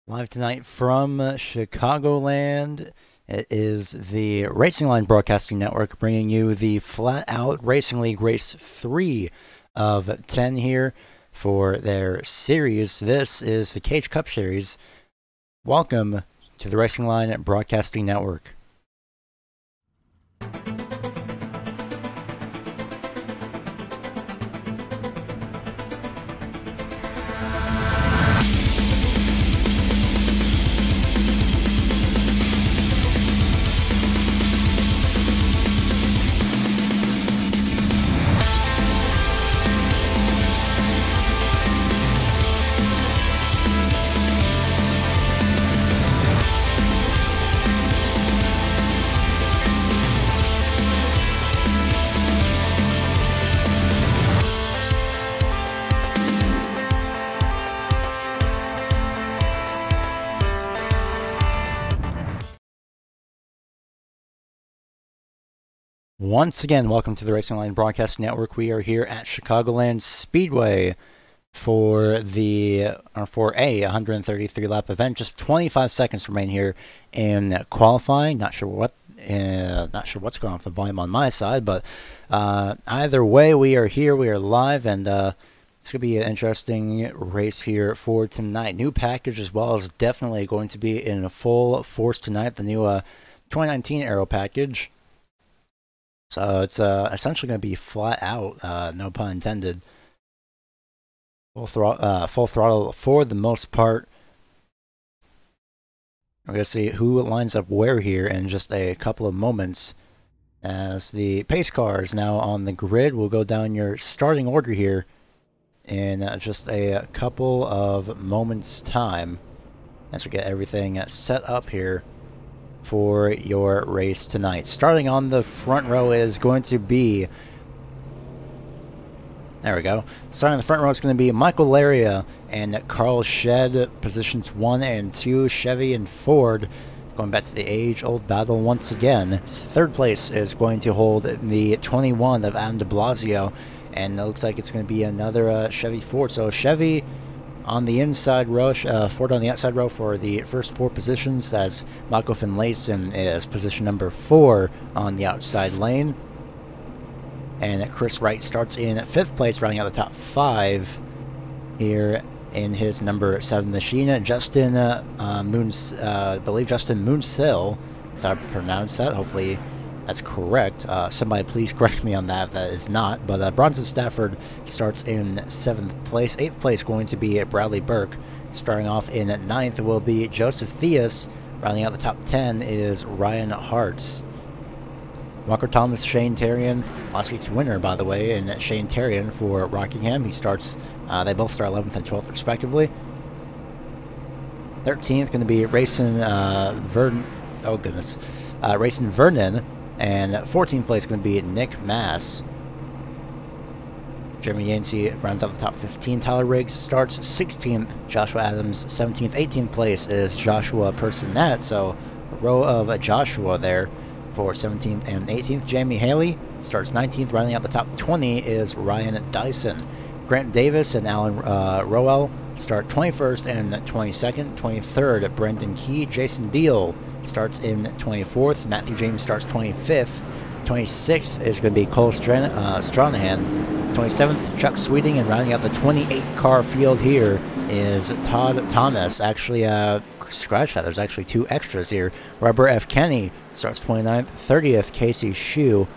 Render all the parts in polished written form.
Live tonight from Chicagoland. It is the Racing Line Broadcasting Network bringing you the Flatout Racing League Race 3 of 10 here for their series. This is the Cage Cup Series. Welcome to the Racing Line Broadcasting Network. Once again, welcome to the Racing Line Broadcast Network. We are here at Chicagoland Speedway for a 133 lap event. Just 25 seconds remain here in qualifying. Not sure what's going on with the volume on my side, but either way, we are here. We are live, and it's going to be an interesting race here for tonight. New package as well is definitely going to be in full force tonight. The new 2019 Aero package. So it's essentially going to be flat out, no pun intended. Full throttle for the most part. We're going to see who lines up where here in just a couple of moments. As the pace car is now on the grid, we'll go down your starting order here in just a couple of moments' time. As we get everything set up here for your race tonight. Starting on the front row is going to be... There we go. Starting on the front row is going to be Michael Laria and Carl Shedd, positions 1 and 2, Chevy and Ford. Going back to the age-old battle once again. Third place is going to hold the 21 of Adam de Blasio, and it looks like it's going to be another Chevy Ford. So Chevy on the inside row, Ford on the outside row for the first 4 positions, as Michael Finlayson is position number 4 on the outside lane. And Chris Wright starts in 5th place, rounding out the top 5 here in his number 7 machine. Justin I believe Justin Moonsill, as I pronounce that. Hopefully that's correct. Somebody please correct me on that if that is not. But Bronson Stafford starts in 7th place. 8th place going to be Bradley Burke. Starting off in 9th will be Joseph Theus. Rounding out the top 10 is Ryan Hartz. Walker Thomas, Shane Terrian, last week's winner, by the way, and Shane Terrian for Rockingham. He starts, they both start 11th and 12th respectively. 13th going to be Racing Racing Vernon. And 14th place is going to be Nick Mass. Jeremy Yancey rounds out the top 15. Tyler Riggs starts 16th. Joshua Adams 17th. 18th place is Joshua Personette. So a row of Joshua there for 17th and 18th. Jamie Haley starts 19th. Rounding out the top 20 is Ryan Dyson. Grant Davis and Alan Rowell start 21st and 22nd. 23rd, Brendan Key. Jason Deal starts in 24th. Matthew James starts 25th. 26th is going to be Cole Stranahan. 27th, Chuck Sweeting. And rounding out the 28-car field here is Todd Thomas. Actually, scratch that. There's actually 2 extras here. Robert F. Kenny starts 29th. 30th, Casey Shue.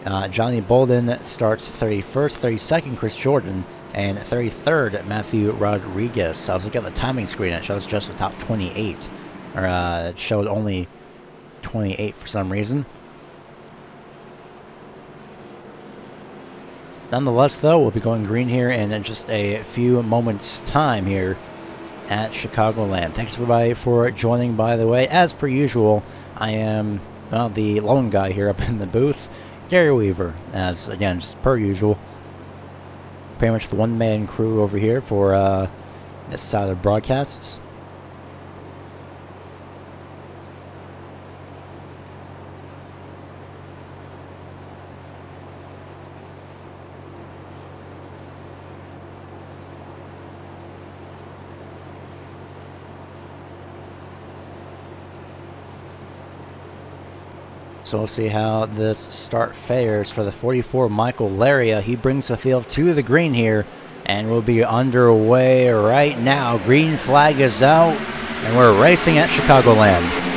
Johnny Bolden starts 31st. 32nd, Chris Jordan. And 33rd, Matthew Rodriguez. I was looking at the timing screen. It shows just the top 28. Or it showed only 28 for some reason. Nonetheless, though, we'll be going green here in just a few moments' time here at Chicagoland. Thanks, everybody, for joining, by the way. As per usual, I am, well, the lone guy here up in the booth, Gary Weaver, as, again, just per usual. Pretty much the one-man crew over here for this side of broadcasts. So we'll see how this start fares for the 44 Michael Laria. He brings the field to the green here, and we'll be underway right now. Green flag is out, and we're racing at Chicagoland.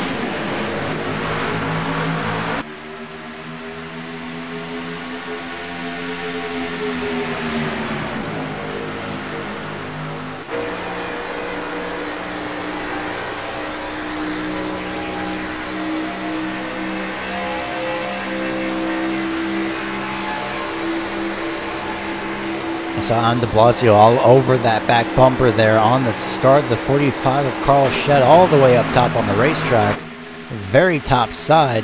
Saw de Blasio all over that back bumper there on the start. The 45 of Carl Shed all the way up top on the racetrack. Very top side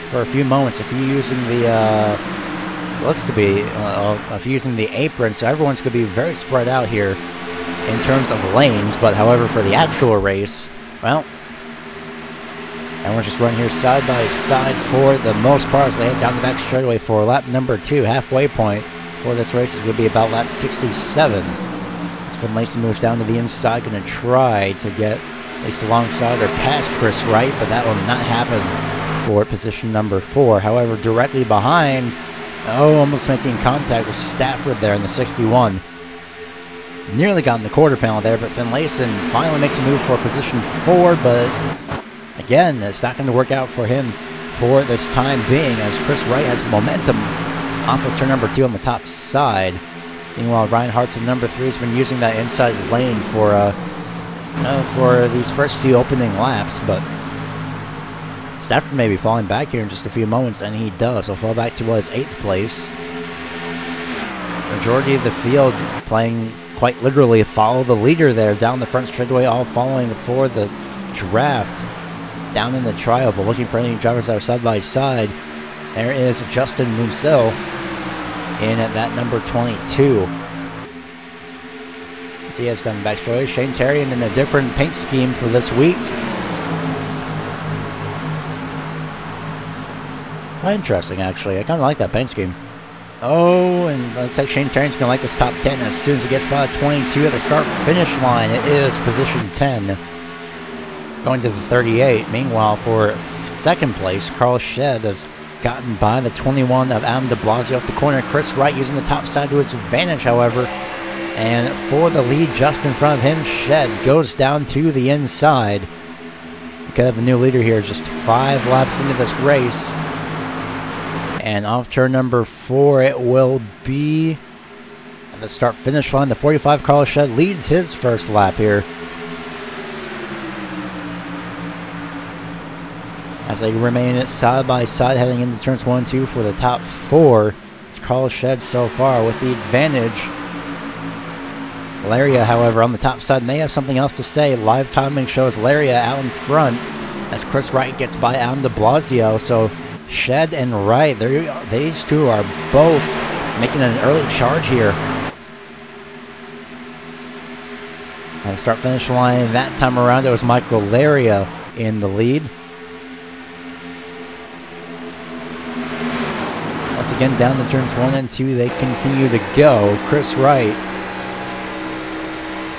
for a few moments. If you're using the, looks to be, if you're using the apron, so everyone's going to be very spread out here in terms of lanes. But however, for the actual race, well, everyone's just running here side by side for the most part as they head down the back straightaway for lap number 2, halfway point. For this race is going to be about lap 67. As Finlayson moves down to the inside, going to try to get at least alongside or past Chris Wright, but that will not happen for position number 4. However, directly behind, almost making contact with Stafford there in the 61. Nearly got in the quarter panel there, but Finlayson finally makes a move for position 4, but again, it's not going to work out for him for this time being, as Chris Wright has momentum off of turn number 2 on the top side. Meanwhile, Ryan Hartson, number 3, has been using that inside lane for these first few opening laps, but Stafford may be falling back here in just a few moments, and he does. He'll fall back to his 8th place. Majority of the field playing quite literally follow the leader there down the front straightaway, all following for the draft down in the tri-oval, looking for any drivers that are side by side. There is Justin Musil in at that number 22. As he has done back straightaway. Shane Terrian in a different paint scheme for this week. Quite interesting, actually. I kind of like that paint scheme. Oh, and it looks like Shane Terrian's going to like this top 10 as soon as he gets by 22 at the start-finish line. It is position 10, going to the 38. Meanwhile, for second place, Carl Shed has gotten by the 21 of Adam de Blasio up the corner. Chris Wright using the top side to his advantage, however. And for the lead just in front of him, Shed goes down to the inside. We could have a new leader here just 5 laps into this race. And off turn number 4, it will be at the start-finish line. The 45 Carl Shed leads his first lap here, as they remain side by side heading into turns 1 and 2 for the top 4. It's Carl Shed so far with the advantage. Laria, however, on the top side may have something else to say. Live timing shows Laria out in front as Chris Wright gets by Adam de Blasio. So Shed and Wright, these two are both making an early charge here. At the start-finish line that time around, it was Michael Laria in the lead. Once again, down to turns 1 and 2, they continue to go. Chris Wright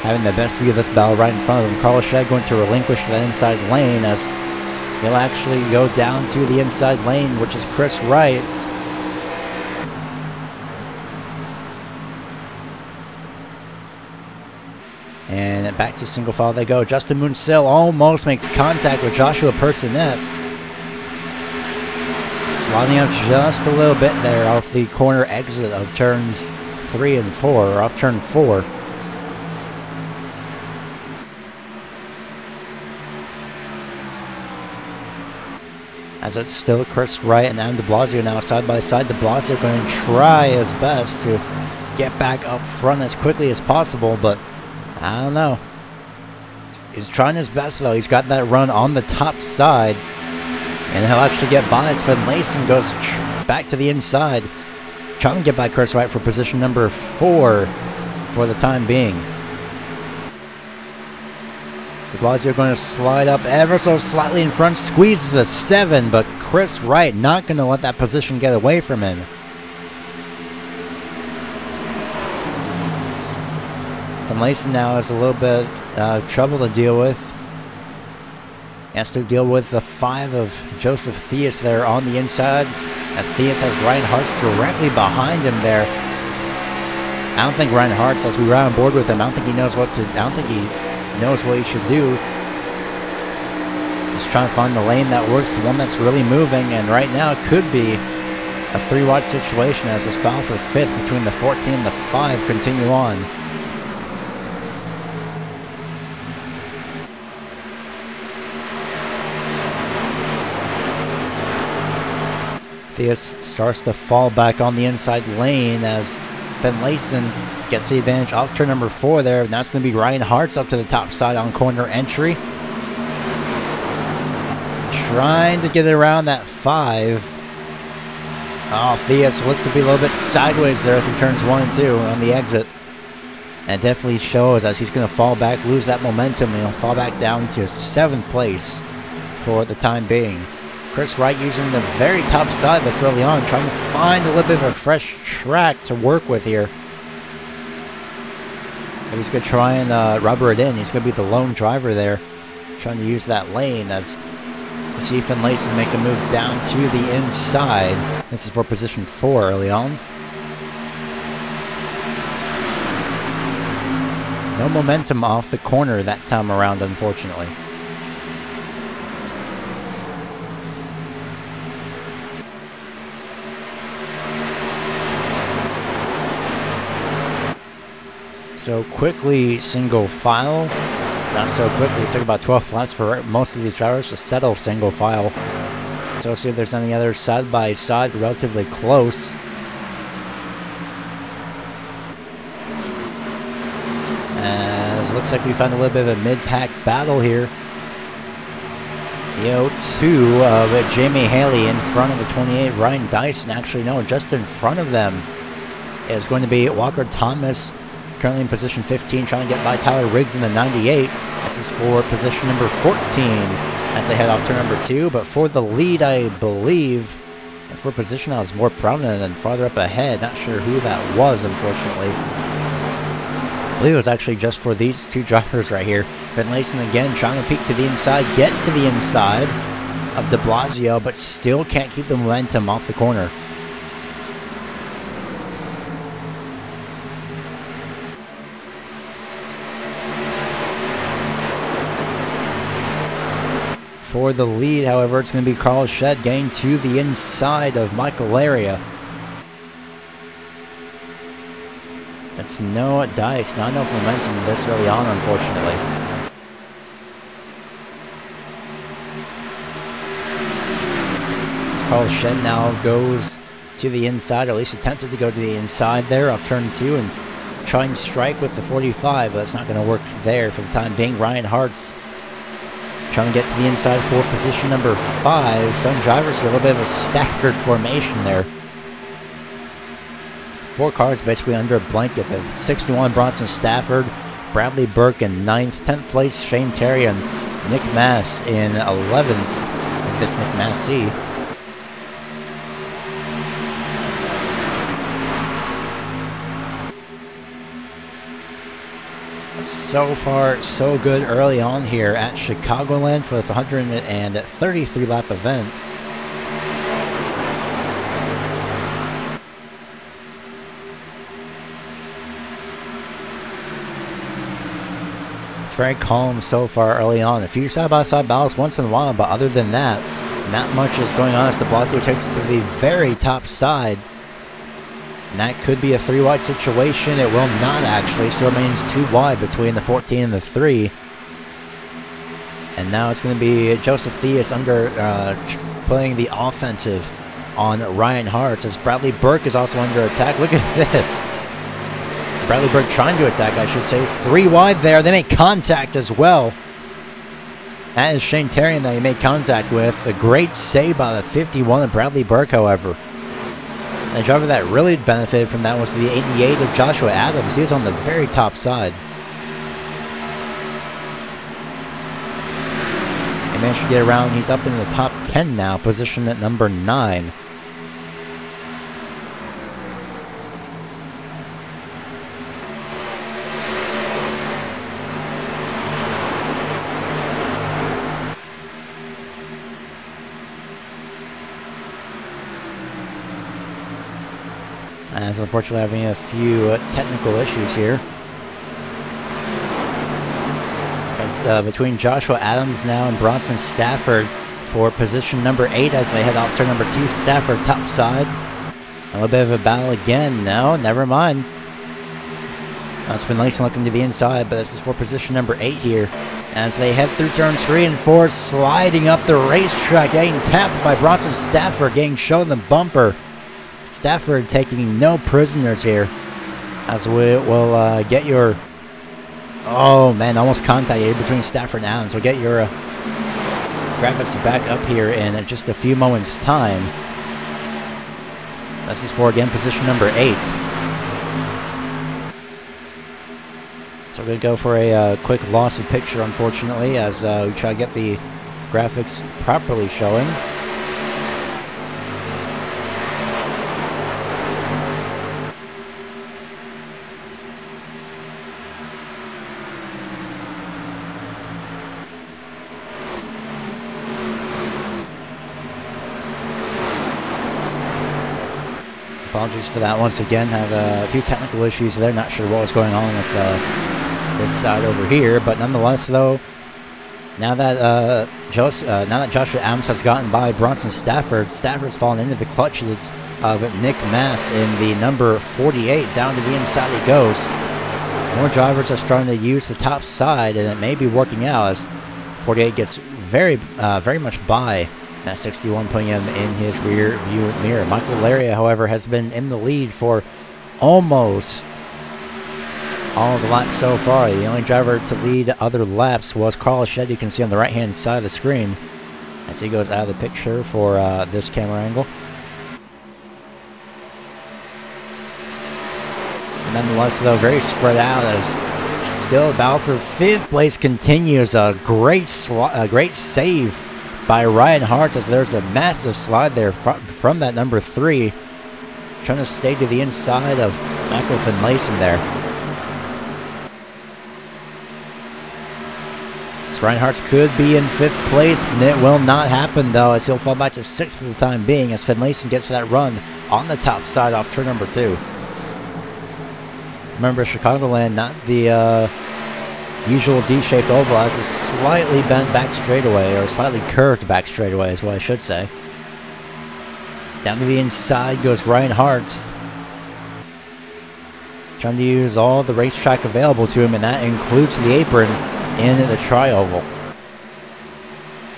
having the best view of this battle right in front of him. Carl Shed going to relinquish that inside lane as he'll actually go down to the inside lane, which is Chris Wright. And back to single file they go. Justin Musil almost makes contact with Joshua Personette. Sliding up just a little bit there off the corner exit of turns 3 and 4, or off turn 4. As it's still Chris Wright and Adam de Blasio now side by side. De Blasio going to try his best to get back up front as quickly as possible, but I don't know. He's trying his best though. He's got that run on the top side, and he'll actually get by as Finlayson goes back to the inside, trying to get by Chris Wright for position number 4 for the time being. De Blasio going to slide up ever so slightly in front, squeezes the 7, but Chris Wright not going to let that position get away from him. Finlayson now has a little bit of trouble to deal with. He has to deal with the 5 of Joseph Theus there on the inside, as Theus has Ryan Hartz directly behind him there. I don't think Ryan Hartz, as we ride on board with him, I don't think he knows what he should do. Just trying to find the lane that works, the one that's really moving, and right now it could be a 3-wide situation as this battle for 5th between the 14 and the 5 continue on. Theus starts to fall back on the inside lane as Finlayson gets the advantage off turn number 4 there. Now it's going to be Ryan Hartz up to the top side on corner entry. Trying to get it around that 5. Oh, Theus looks to be a little bit sideways there through turns 1 and 2 on the exit. And definitely shows as he's going to fall back, lose that momentum, and he'll fall back down to 7th place for the time being. Chris Wright using the very top side this early on, trying to find a little bit of a fresh track to work with here. But he's going to try and rubber it in. He's going to be the lone driver there, trying to use that lane as we see Finlayson make a move down to the inside. This is for position 4 early on. No momentum off the corner that time around, unfortunately. So quickly single file. Not so quickly. It took about 12 laps for most of these drivers to settle single file. So we'll see if there's any other side by side relatively close. As it looks like we found a little bit of a mid-pack battle here. The 02 of Jamie Haley in front of the 28. Ryan Dyson, actually no, just in front of them is going to be Walker Thomas, currently in position 15, trying to get by Tyler Riggs in the 98. This is for position number 14 as they head off turn number 2. But for the lead, I believe, for a position that was more prominent and farther up ahead, not sure who that was, unfortunately. I believe it was actually just for these 2 drivers right here. Finlayson again trying to peek to the inside, gets to the inside of de Blasio, but still can't keep the momentum off the corner. For the lead, however, it's going to be Carl Shedd getting to the inside of Michael Laria. That's no dice, not enough momentum this early on, unfortunately. As Carl Shedd now goes to the inside, or at least attempted to go to the inside there off turn 2 and try and strike with the 45, but that's not going to work there for the time being. Ryan Hartz trying to get to the inside for position number 5. Some drivers here, a little bit of a staggered formation there. 4 cars basically under a blanket. The 61 Bronson Stafford, Bradley Burke in 9th, 10th place Shane Terry, and Nick Mass in 11th. I guess Nick Massey. So far, so good early on here at Chicagoland for this 133 lap event. It's very calm so far early on. A few side-by-side battles once in a while, but other than that, not much is going on as de Blasio takes to the very top side. And that could be a 3-wide situation. It will not actually. Still remains 2 wide between the 14 and the 3. And now it's going to be Joseph Theus under playing the offensive on Ryan Hartz, as Bradley Burke is also under attack. Look at this. Bradley Burke trying to attack, I should say. 3 wide there. They make contact as well. That is Shane Terry that he made contact with. A great save by the 51 of Bradley Burke, however. The driver that really benefited from that was the 88 of Joshua Adams. He was on the very top side. He managed to get around. He's up in the top 10 now, positioned at number 9. as unfortunately having a few technical issues here. It's between Joshua Adams now and Bronson Stafford for position number 8 as they head off turn number 2. Stafford top side. A little bit of a battle again. No, never mind. That's Finlayson looking to the inside, but this is for position number 8 here. As they head through turns 3 and 4, sliding up the racetrack, getting tapped by Bronson Stafford, getting shown the bumper. Stafford taking no prisoners here. As we will get your... Oh man, almost contacted between Stafford and Adams. We'll get your graphics back up here in just a few moments' time. This is for, again, position number 8. So we're going to go for a quick loss of picture, unfortunately, as we try to get the graphics properly showing. Apologies for that once again. Have a few technical issues there. Not sure what was going on with this side over here, but nonetheless, though, now that Joshua Adams has gotten by Bronson Stafford, Stafford's fallen into the clutches of Nick Mass in the number 48. Down to the inside he goes. More drivers are starting to use the top side, and it may be working out as 48 gets very much by that 61, putting him in his rear view mirror. Michael Laria, however, has been in the lead for almost all of the laps so far. The only driver to lead other laps was Carl Shed, you can see on the right-hand side of the screen as he goes out of the picture for this camera angle. Nonetheless, though, very spread out as still a battle for 5th place continues. A great save by Ryan Hartz as there's a massive slide there from that number 3. Trying to stay to the inside of Michael Finlayson there. So Ryan Hartz could be in 5th place, but it will not happen though, as he'll fall back to 6th for the time being as Finlayson gets that run on the top side off turn number 2. Remember, Chicagoland, not the usual D-shaped oval, has a slightly bent back straightaway, or slightly curved back straightaway is what I should say. Down to the inside goes Ryan Hartz, trying to use all the racetrack available to him, and that includes the apron in the tri-oval.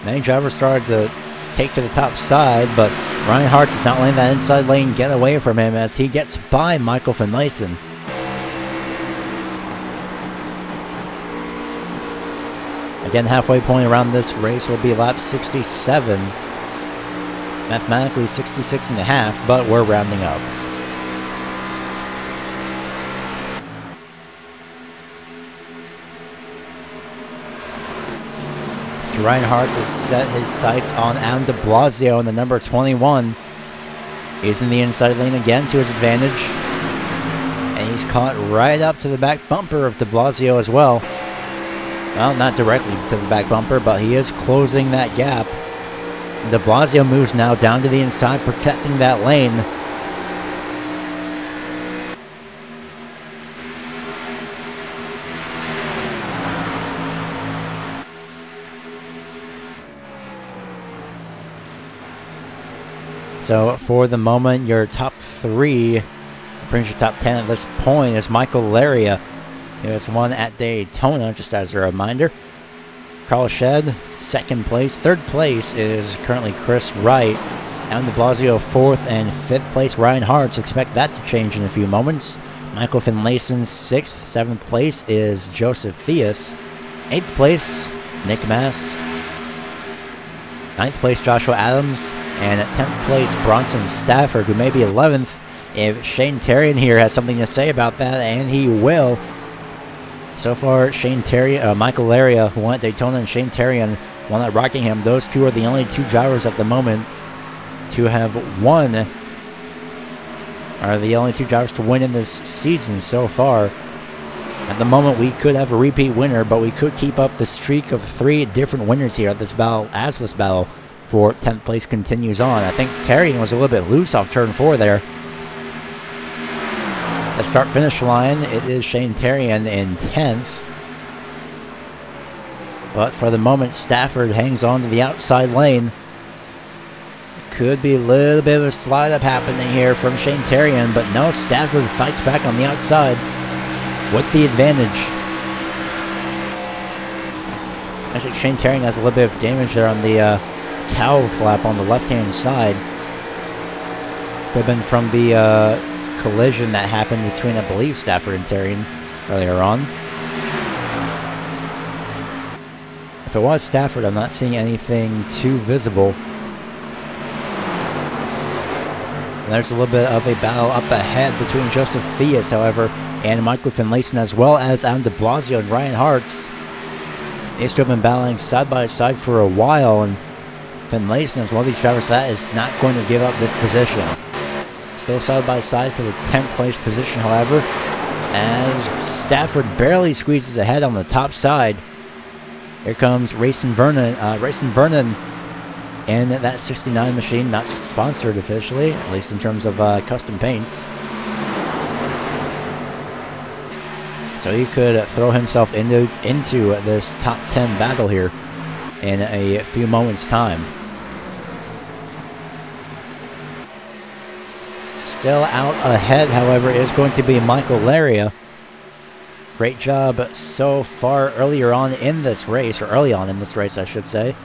Many drivers started to take to the top side, but Ryan Hartz is not letting that inside lane get away from him as he gets by Michael Finlayson. Again, halfway point around this race will be lap 67. Mathematically 66 and a half, but we're rounding up. So Ryan Hartz has set his sights on Adam de Blasio in the number 21. He's in the inside lane again to his advantage. And he's caught right up to the back bumper of de Blasio as well. Well, not directly to the back bumper, but he is closing that gap. De Blasio moves now down to the inside, protecting that lane. So, for the moment, your top 3, pretty much your top 10 at this point, is Michael Laria. He has won at Daytona, just as a reminder. Carl Shed, 2nd place. 3rd place is currently Chris Wright. Adam de Blasio, 4th and 5th place. Ryan Hartz, expect that to change in a few moments. Michael Finlayson, 6th. 7th place is Joseph Theus. 8th place, Nick Mass. 9th place, Joshua Adams. And at 10th place, Bronson Stafford, who may be 11th. If Shane Terrian here has something to say about that, and he will. So far, Michael Laria, who won at Daytona, and Shane Terrian won at Rockingham. Those two are the only 2 drivers at the moment to have won, are the only 2 drivers to win in this season so far. At the moment, we could have a repeat winner, but we could keep up the streak of 3 different winners here at this battle, as this battle for 10th place continues on. I think Terrian was a little bit loose off turn 4 there. the start-finish line, it is Shane Terrian in 10th. But for the moment, Stafford hangs on to the outside lane. Could be a little bit of a slide-up happening here from Shane Terrian, but no, Stafford fights back on the outside with the advantage. Actually, Shane Terrian has a little bit of damage there on the cowl flap on the left-hand side. Could have been from the collision that happened between, I believe, Stafford and Terrian earlier on. If it was Stafford, I'm not seeing anything too visible. And there's a little bit of a battle up ahead between Joseph Theus, however, and Michael Finlayson, as well as Adam de Blasio and Ryan Hartz. These two have been battling side by side for a while, and Finlayson is one of these drivers that is not going to give up this position. Still side by side for the 10th place position, however, as Stafford barely squeezes ahead on the top side. Here comes Racing Vernon in that 69 machine, not sponsored officially, at least in terms of custom paints. So he could throw himself into this top 10 battle here in a few moments' time. Still out ahead, however, is going to be Michael Laria. Great job so far early on in this race, I should say.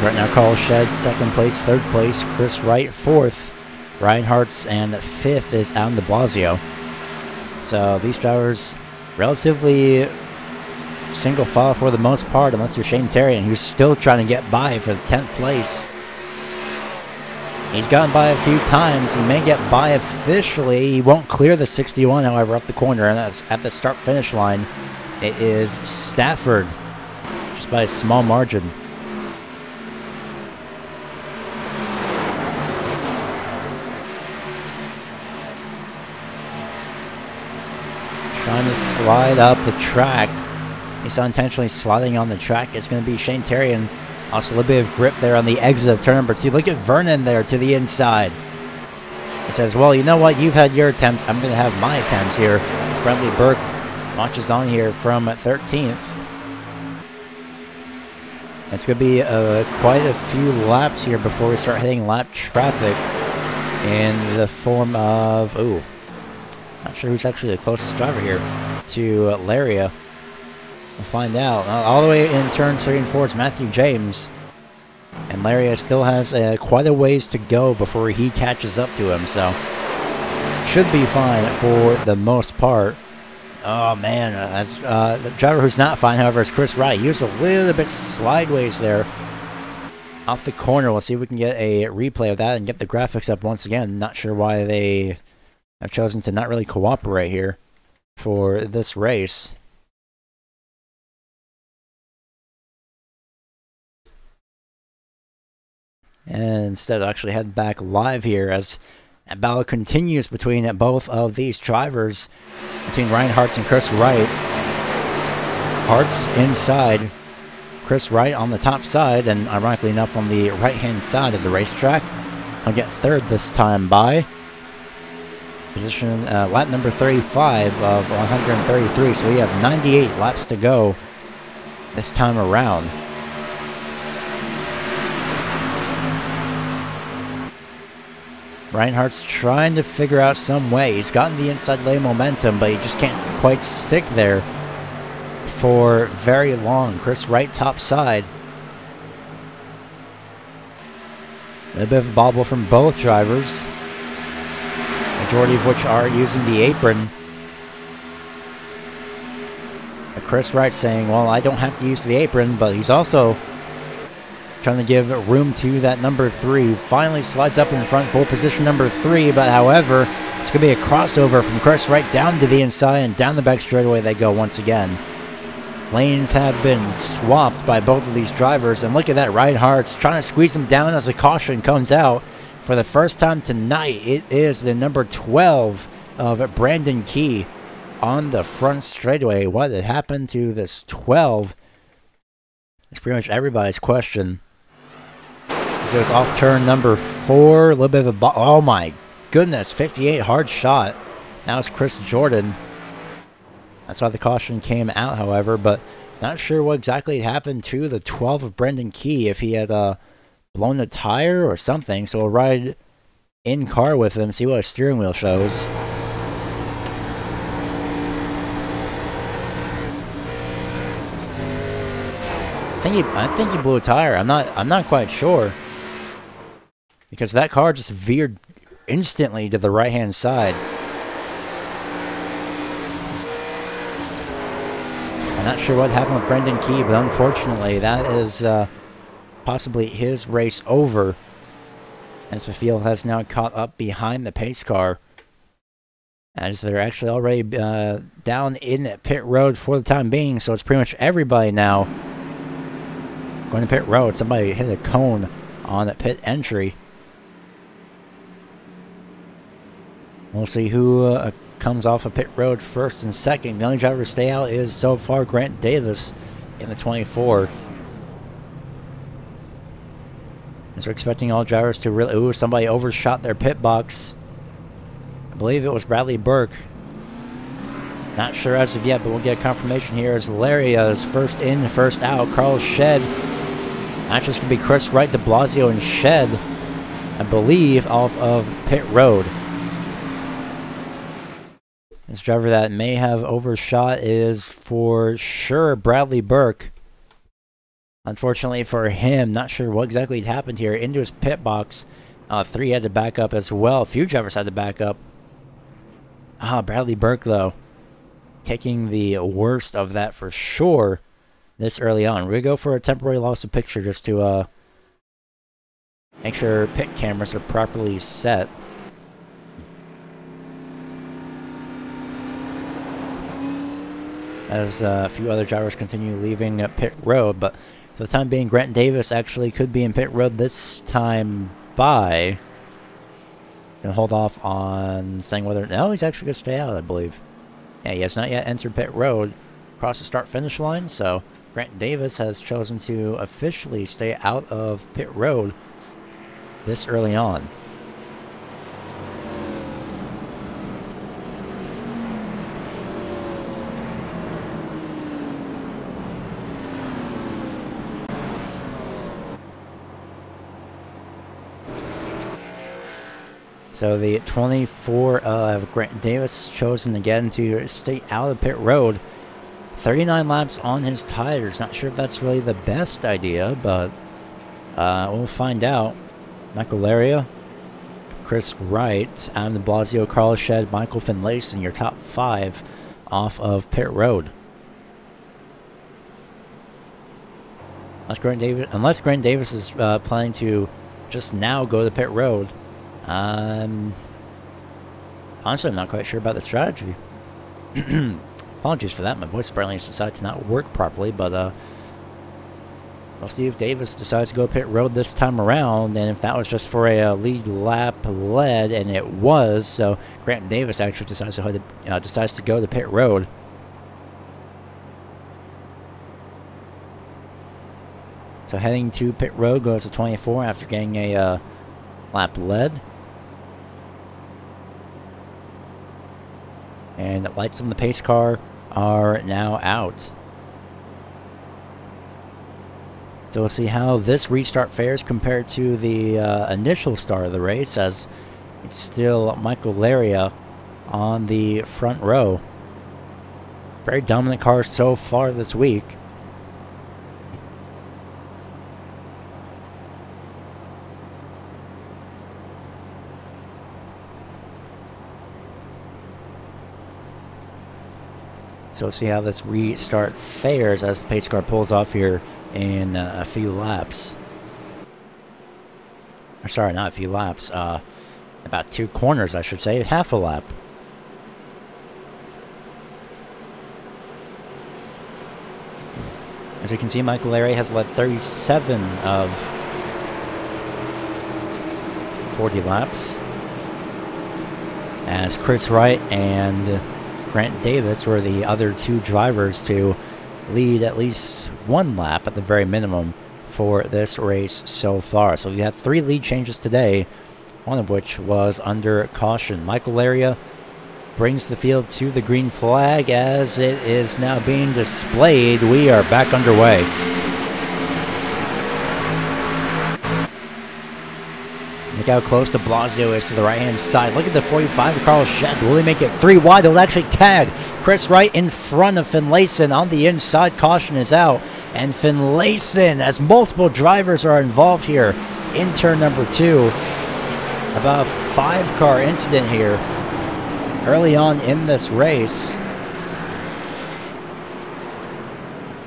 Right now, Carl Shedd, 2nd place, 3rd place, Chris Wright, 4th, Ryan Hartz, and 5th is Adam de Blasio. So these drivers relatively single file for the most part, unless you're Shane Terrian, who's still trying to get by for the 10th place. He's gotten by a few times. He may get by officially. He won't clear the 61, however, up the corner, and that's at the start-finish line. It is Stafford, just by a small margin. Trying to slide up the track. He's unintentionally sliding on the track. It's going to be Shane Terrian. Also a little bit of grip there on the exit of turn number 2. Look at Vernon there to the inside. He says, well, you know what? You've had your attempts. I'm going to have my attempts here. As Bradley Burke launches on here from 13th. It's going to be quite a few laps here before we start hitting lap traffic in the form of... Ooh. Not sure who's actually the closest driver here to Laria. We'll find out. All the way in turn 3 and 4 is Matthew James. And Laria still has quite a ways to go before he catches up to him. So, should be fine for the most part. Oh, man. The driver who's not fine, however, is Chris Wright. He was a little bit sideways there off the corner. We'll see if we can get a replay of that and get the graphics up once again. Not sure why they... I've chosen to not really cooperate here for this race. And instead actually head back live here as a battle continues between both of these drivers, between Ryan Hartz and Chris Wright. Hartz inside, Chris Wright on the top side, and ironically enough on the right-hand side of the racetrack. I'll get 3rd this time by. Position lap number 35 of 133, so we have 98 laps to go this time around. Reinhardt's trying to figure out some way. He's gotten the inside lane momentum, but he just can't quite stick there for very long. Chris Wright top side. A bit of a bobble from both drivers, majority of which are using the apron. Chris Wright saying, well, I don't have to use the apron, but he's also trying to give room to that number 3. Finally slides up in front, full position number 3, but however, it's going to be a crossover from Chris Wright down to the inside, and down the back straightaway they go once again. Lanes have been swapped by both of these drivers, and look at that, Reinhardt's trying to squeeze him down as the caution comes out. For the first time tonight, it is the number 12 of Brandon Key on the front straightaway. What had happened to this 12? It's pretty much everybody's question. It was off turn number 4. A little bit of a... Oh my goodness. 58 hard shot. Now it's Chris Jordan. That's why the caution came out, however. But not sure what exactly happened to the 12 of Brendan Key. If he had blown a tire or something. So we'll ride in car with him. See what his steering wheel shows. I think he blew a tire. I'm not quite sure. Because that car just veered instantly to the right-hand side. I'm not sure what happened with Brendan Key, but unfortunately that is possibly his race over. As the field has now caught up behind the pace car. As they're actually already down in pit road for the time being. So it's pretty much everybody now going to pit road. Somebody hit a cone on that pit entry. We'll see who comes off of pit road first and second. The only driver to stay out is so far Grant Davis in the 24. As we're expecting all drivers to really... Ooh, somebody overshot their pit box. I believe it was Bradley Burke. Not sure as of yet, but we'll get a confirmation here as Laria is first in, first out. Carl Shed. Actually, it's going to be Chris Wright, de Blasio, and Shed, I believe, off of pit road. This driver that may have overshot is for sure Bradley Burke. Unfortunately for him, not sure what exactly happened here. Into his pit box. 3 had to back up as well. A few drivers had to back up. Bradley Burke, though, taking the worst of that for sure this early on. We're going to go for a temporary loss of picture just to make sure pit cameras are properly set. As a few other drivers continue leaving pit road, but for the time being, Grant Davis actually could be in pit road this time by. Gonna hold off on saying whether... No, he's actually going to stay out, I believe. Yeah, he has not yet entered pit road across the start-finish line, so Grant Davis has chosen to officially stay out of pit road this early on. So the 24 of Grant Davis has chosen again to stay out of pit road. 39 laps on his tires. Not sure if that's really the best idea, but we'll find out. Michael Laria, Chris Wright, Adam de Blasio, Carl Shed, Michael Finlayson, your top 5 off of pit road. Unless Grant Davis is planning to just now go to pit road. Honestly, I'm not quite sure about the strategy. Apologies for that. My voice apparently has decided to not work properly, but we'll see if Davis decides to go pit road this time around, and if that was just for a lead lap lead, and it was, so Grant Davis actually decides to go to pit road. So heading to pit road goes to 24 after getting a lap lead. And lights on the pace car are now out. So we'll see how this restart fares compared to the initial start of the race, as it's still Michael Laria on the front row. Very dominant car so far this week. So we'll see how this restart fares as the pace car pulls off here in a few laps. Or sorry, not a few laps. About 2 corners, I should say. Half a lap. As you can see, Michael Laria has led 37 of 40 laps. As Chris Wright and Grant Davis were the other two drivers to lead at least one lap at the very minimum for this race so far. So we had 3 lead changes today, one of which was under caution. Michael Laria brings the field to the green flag as it is now being displayed. We are back underway. Look how close to Blasio is to the right-hand side. Look at the 45 of Carl Shedd. Will he make it 3 wide? He'll actually tag Chris Wright in front of Finlayson on the inside. Caution is out. And Finlayson, as multiple drivers are involved here in turn number 2. About a 5-car incident here early on in this race.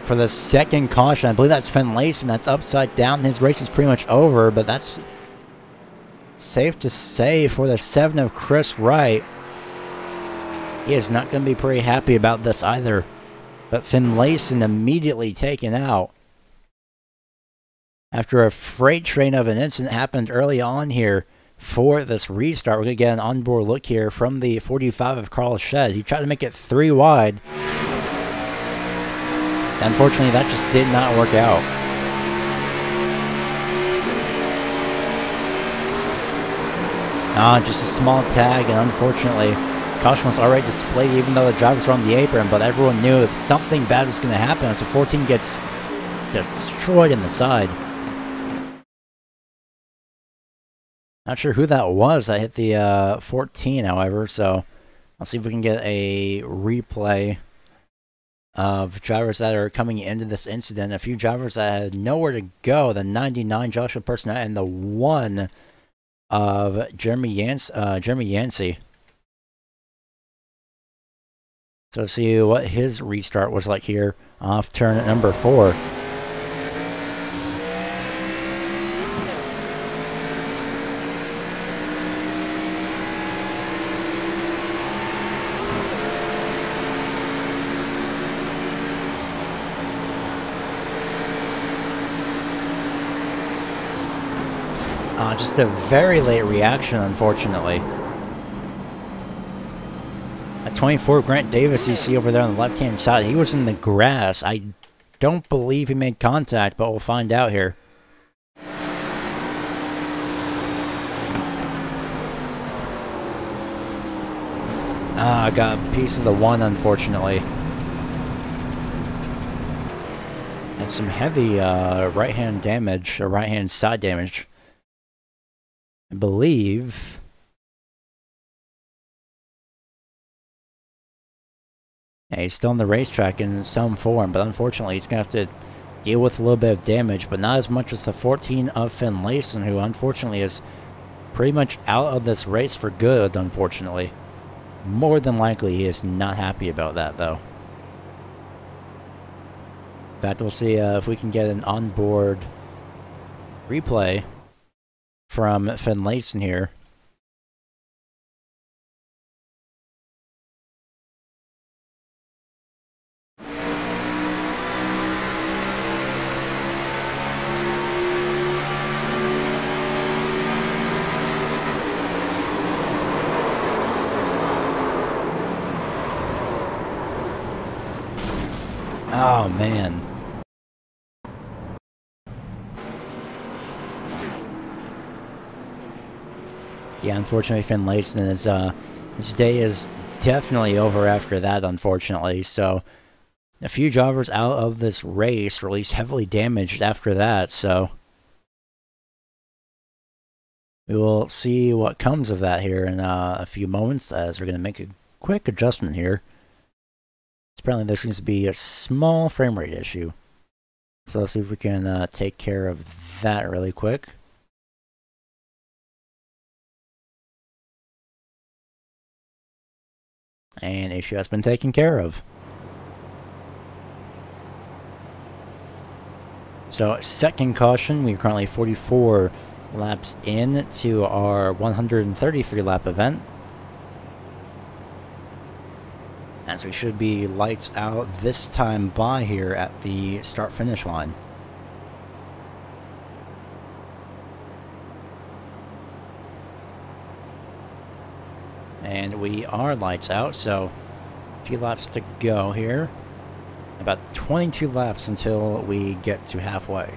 For the second caution, I believe that's Finlayson. That's upside down. His race is pretty much over, but that's safe to say for the 7 of Chris Wright. He is not going to be pretty happy about this either. But Finlayson immediately taken out after a freight train of an incident happened early on here for this restart. We're going to get an onboard look here from the 45 of Carl Shedd. He tried to make it 3 wide. Unfortunately, that just did not work out. Just a small tag, and unfortunately, caution was already displayed even though the drivers were on the apron, but everyone knew if something bad was going to happen as the 14 gets destroyed in the side. Not sure who that was that hit the 14, however, so I'll see if we can get a replay of drivers that are coming into this incident. A few drivers that had nowhere to go. The 99 Joshua Personette and the 1 of Jeremy Yancey. So see what his restart was like here off turn at number 4. Just a very late reaction, unfortunately. At 24, Grant Davis, you see over there on the left-hand side, he was in the grass. I don't believe he made contact, but we'll find out here. I got a piece of the 1, unfortunately. And some heavy right-hand damage, or right-hand side damage. I believe. Yeah, he's still on the racetrack in some form, but unfortunately he's going to have to deal with a little bit of damage, but not as much as the 14 of Finlayson, who unfortunately is pretty much out of this race for good, unfortunately. More than likely he is not happy about that, though. In fact, we'll see if we can get an onboard replay from Finlayson here. Oh, man. Yeah, unfortunately, Finlayson is, his day is definitely over after that, unfortunately. So, a few drivers out of this race, or at least heavily damaged after that, so we will see what comes of that here in a few moments, as we're going to make a quick adjustment here. Apparently there seems to be a small frame rate issue. So let's see if we can take care of that really quick. And issue has been taken care of. So second caution, we're currently 44 laps in to our 133 lap event. As we should be lights out this time by here at the start-finish line. And we are lights out, so 50 laps to go here. About 22 laps until we get to halfway.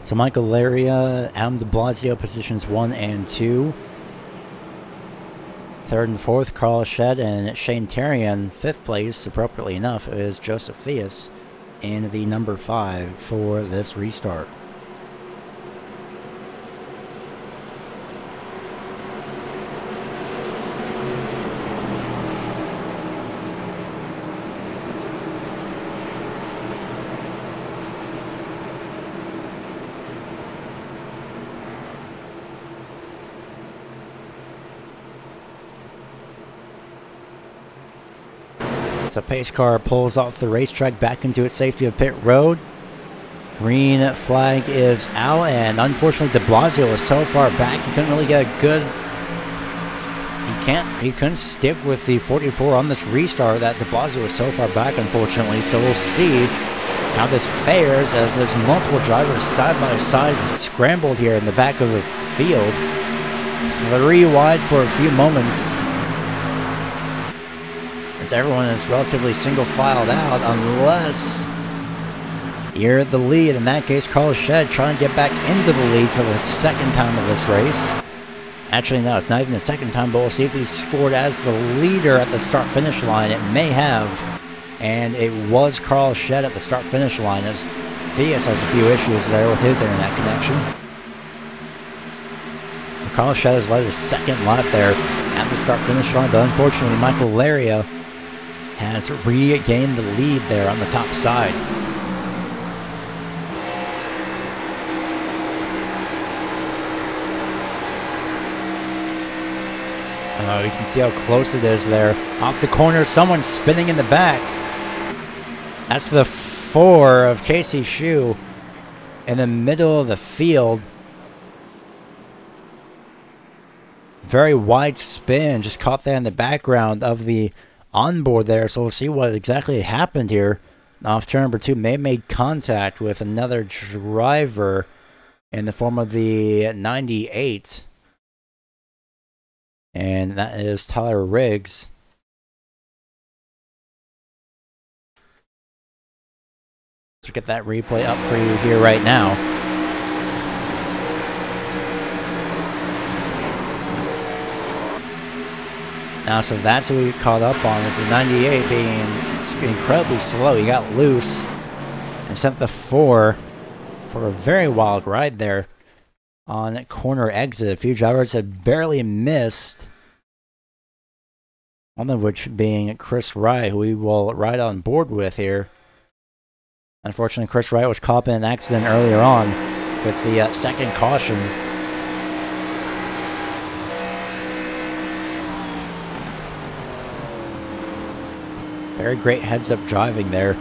So Michael Laria, Adam de Blasio positions 1 and 2. Third and fourth, Carl Shed and Shane Terrian. Fifth place, appropriately enough, is Joseph Theus in the number 5 for this restart. So pace car pulls off the racetrack back into its safety of pit road. Green flag is out, and unfortunately de Blasio was so far back he couldn't really get a good... He couldn't stick with the 44 on this restart. That de Blasio was so far back, unfortunately. So we'll see how this fares as there's multiple drivers side by side scrambled here in the back of the field. 3 wide for a few moments, as everyone is relatively single-filed out, unless you're at the lead. In that case, Carl Shed trying to get back into the lead for the second time of this race. Actually, no, it's not even the second time, but we'll see if he scored as the leader at the start-finish line. It may have, and it was Carl Shed at the start-finish line, as Theus has a few issues there with his internet connection. Carl Shed has led his second lap there at the start-finish line, but unfortunately, Michael Laria has regained the lead there on the top side. You can see how close it is there. Off the corner, someone spinning in the back. That's the 4 of Casey Shue in the middle of the field. Very wide spin, just caught that in the background of the onboard there, so we'll see what exactly happened here. Off turn number 2, may have made contact with another driver in the form of the 98. And that is Tyler Riggs. Let's get that replay up for you here right now. Now, so that's what we caught up on, is the 98 being incredibly slow. He got loose and sent the 4 for a very wild ride there on corner exit. A few drivers had barely missed, one of which being Chris Wright, who we will ride on board with here. Unfortunately, Chris Wright was caught up in an accident earlier on with the second caution. Very great heads-up driving there.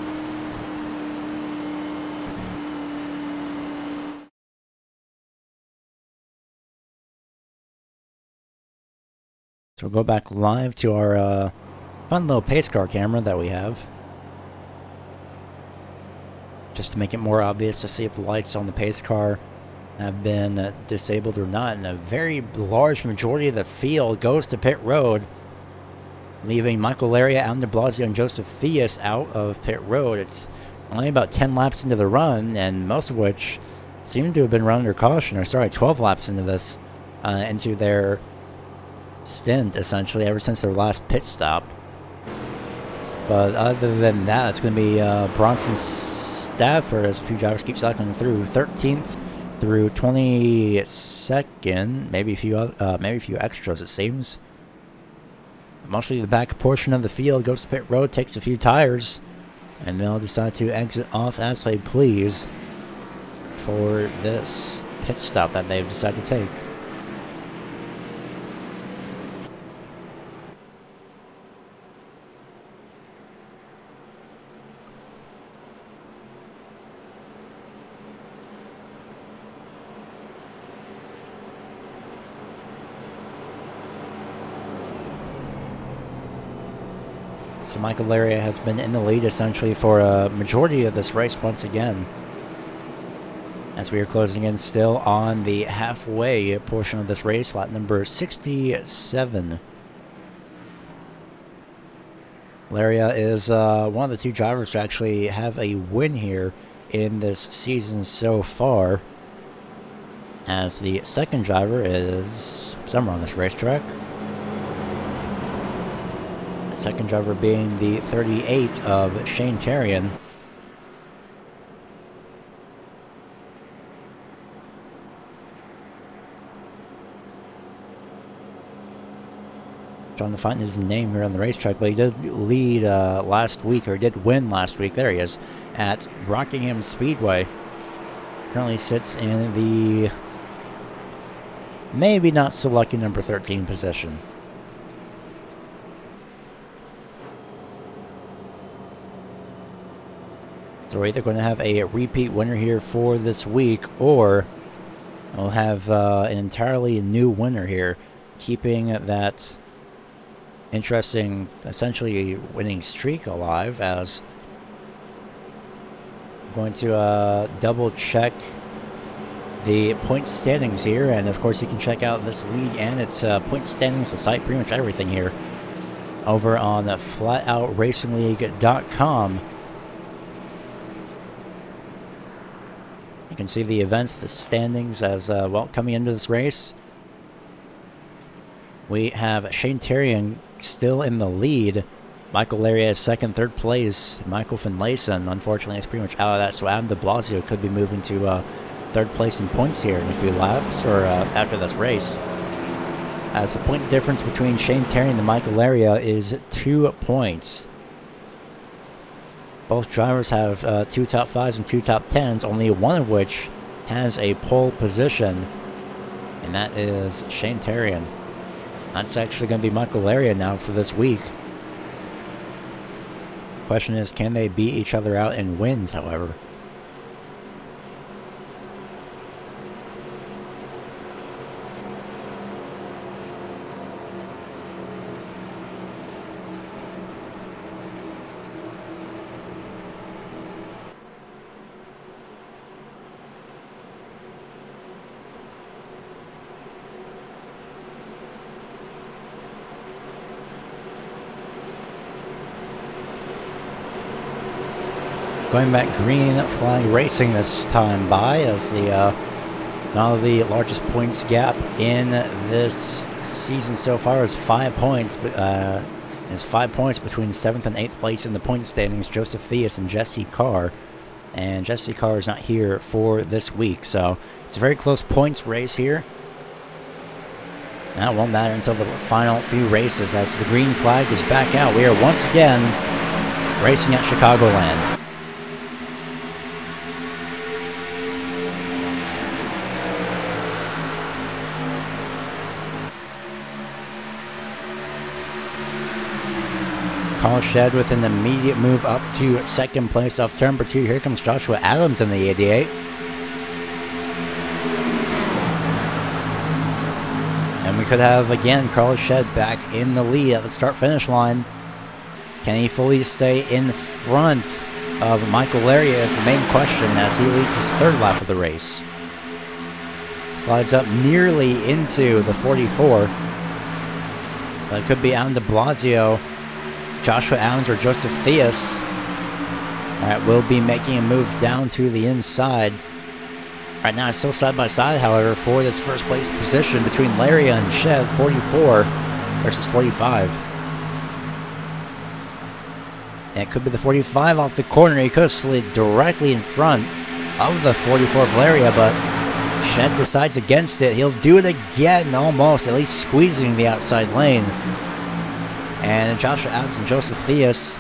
So we'll go back live to our fun little pace car camera that we have, just to make it more obvious to see if the lights on the pace car have been disabled or not. And a very large majority of the field goes to pit road, leaving Michael Laria, Adam de Blasio, and Joseph Theus out of pit road. It's only about 10 laps into the run, and most of which seem to have been run under caution, or sorry, 12 laps into this, into their stint, essentially, ever since their last pit stop. But other than that, it's going to be Bronson Stafford, as a few drivers keep cycling through, 13th through 22nd, maybe a few extras, it seems. Mostly the back portion of the field goes to pit road, takes a few tires, and they'll decide to exit off as they please for this pit stop that they've decided to take. So Michael Laria has been in the lead essentially for a majority of this race once again. As we are closing in still on the halfway portion of this race, lap number 67. Laria is one of the two drivers to actually have a win here in this season so far, as the second driver is somewhere on this racetrack. The second driver being the 38 of Shane Terrian. Trying to find his name here on the racetrack, but he did lead last week, or did win last week. There he is at Rockingham Speedway. Currently sits in the maybe not so lucky number 13 position. So we're either going to have a repeat winner here for this week, or we'll have an entirely new winner here, keeping that interesting, essentially winning streak alive. As I'm going to double check the point standings here, and of course you can check out this league and its point standings, the site, pretty much everything here over on FlatOutRacingLeague.com. You can see the events, the standings as well coming into this race. We have Shane Terrian still in the lead. Michael Laria is second, third place. Michael Finlayson, unfortunately, is pretty much out of that, so Adam de Blasio could be moving to third place in points here in a few laps, or after this race. As the point difference between Shane Terrian and Michael Laria is 2 points. Both drivers have 2 top 5s and 2 top 10s, only one of which has a pole position, and that is Shane Terrian. That's actually going to be Michael Laria now for this week. Question is, can they beat each other out in wins, however? Going back, Green Flag Racing this time by, as the now the largest points gap in this season so far is 5 points. Is 5 points between 7th and 8th place in the point standings. Joseph Theus and Jesse Carr, and Jesse Carr is not here for this week, so it's a very close points race here. Now it won't matter until the final few races, as the green flag is back out. We are once again racing at Chicagoland. Carl Shedd with an immediate move up to second place off turn number 2. Here comes Joshua Adams in the 88. And we could have, again, Carl Shedd back in the lead at the start-finish line. Can he fully stay in front of Michael Laria is the main question, as he leads his third lap of the race. Slides up nearly into the 44. But it could be Adam de Blasio, Joshua Adams, or Joseph Theus. Alright, we'll be making a move down to the inside. Right now it's still side by side, however, for this first place position between Laria and Shedd, 44 versus 45. And it could be the 45 off the corner. He could have slid directly in front of the 44 of Laria, but Shedd decides against it. He'll do it again, almost, at least squeezing the outside lane. And Joshua Adams and Joseph Theus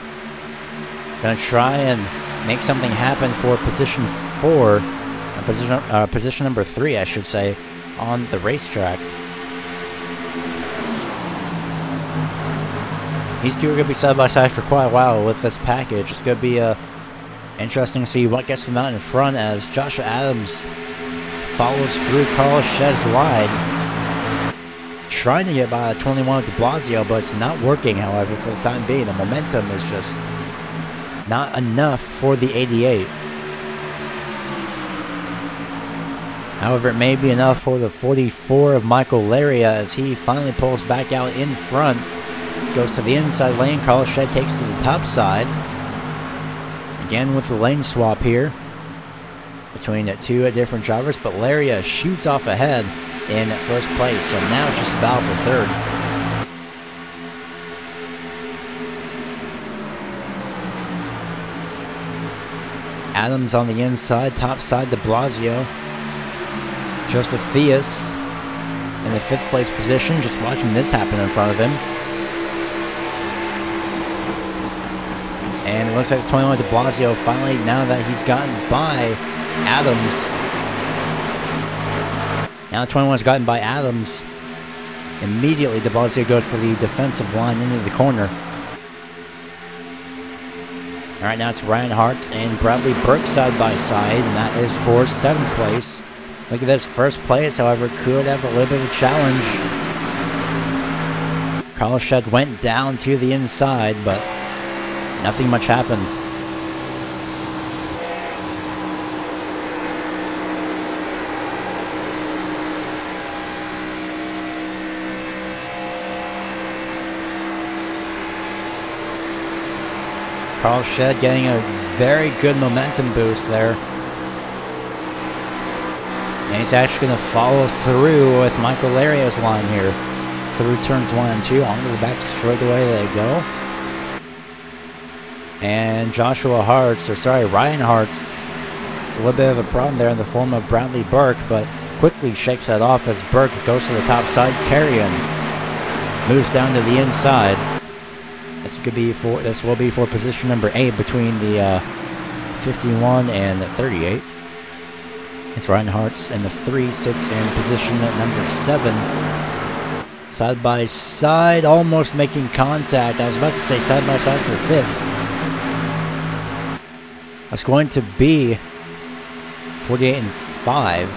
going to try and make something happen for position 4, position number 3, I should say, on the racetrack. These two are going to be side by side for quite a while with this package. It's going to be interesting to see what gets them out in front, as Joshua Adams follows through Carl Shedd's line, trying to get by 21 with de Blasio, but it's not working, however, for the time being. The momentum is just not enough for the 88. However, it may be enough for the 44 of Michael Laria as he finally pulls back out in front. Goes to the inside lane. Carlos Shed takes to the top side. Again with the lane swap here between the two different drivers, but Laria shoots off ahead in first place. So now it's just a battle for third. Adams on the inside, top side de Blasio. Joseph Theus in the 5th place position, just watching this happen in front of him. And it looks like 21 de Blasio finally, now that he's gotten by Adams. Now 21's gotten by Adams. Immediately de Blasio goes for the defensive line into the corner. Alright, now it's Ryan Hart and Bradley Burke side by side, and that is for 7th place. Look at this, first place, however, could have a little bit of a challenge. Carlos Shed went down to the inside, but nothing much happened. Carlos Shed getting a very good momentum boost there. And he's actually going to follow through with Michael Laria's line here. Through turns 1 and 2, onto the back straightaway they go. And Ryan Hartz. It's a little bit of a problem there in the form of Bradley Burke, but quickly shakes that off as Burke goes to the top side. Carrion moves down to the inside. This will be for position number 8 between the 51 and 38. It's Ryan Hartz in the 3-6 in position at number 7. Side by side, almost making contact. I was about to say side by side for 5th. That's going to be 48 and 5.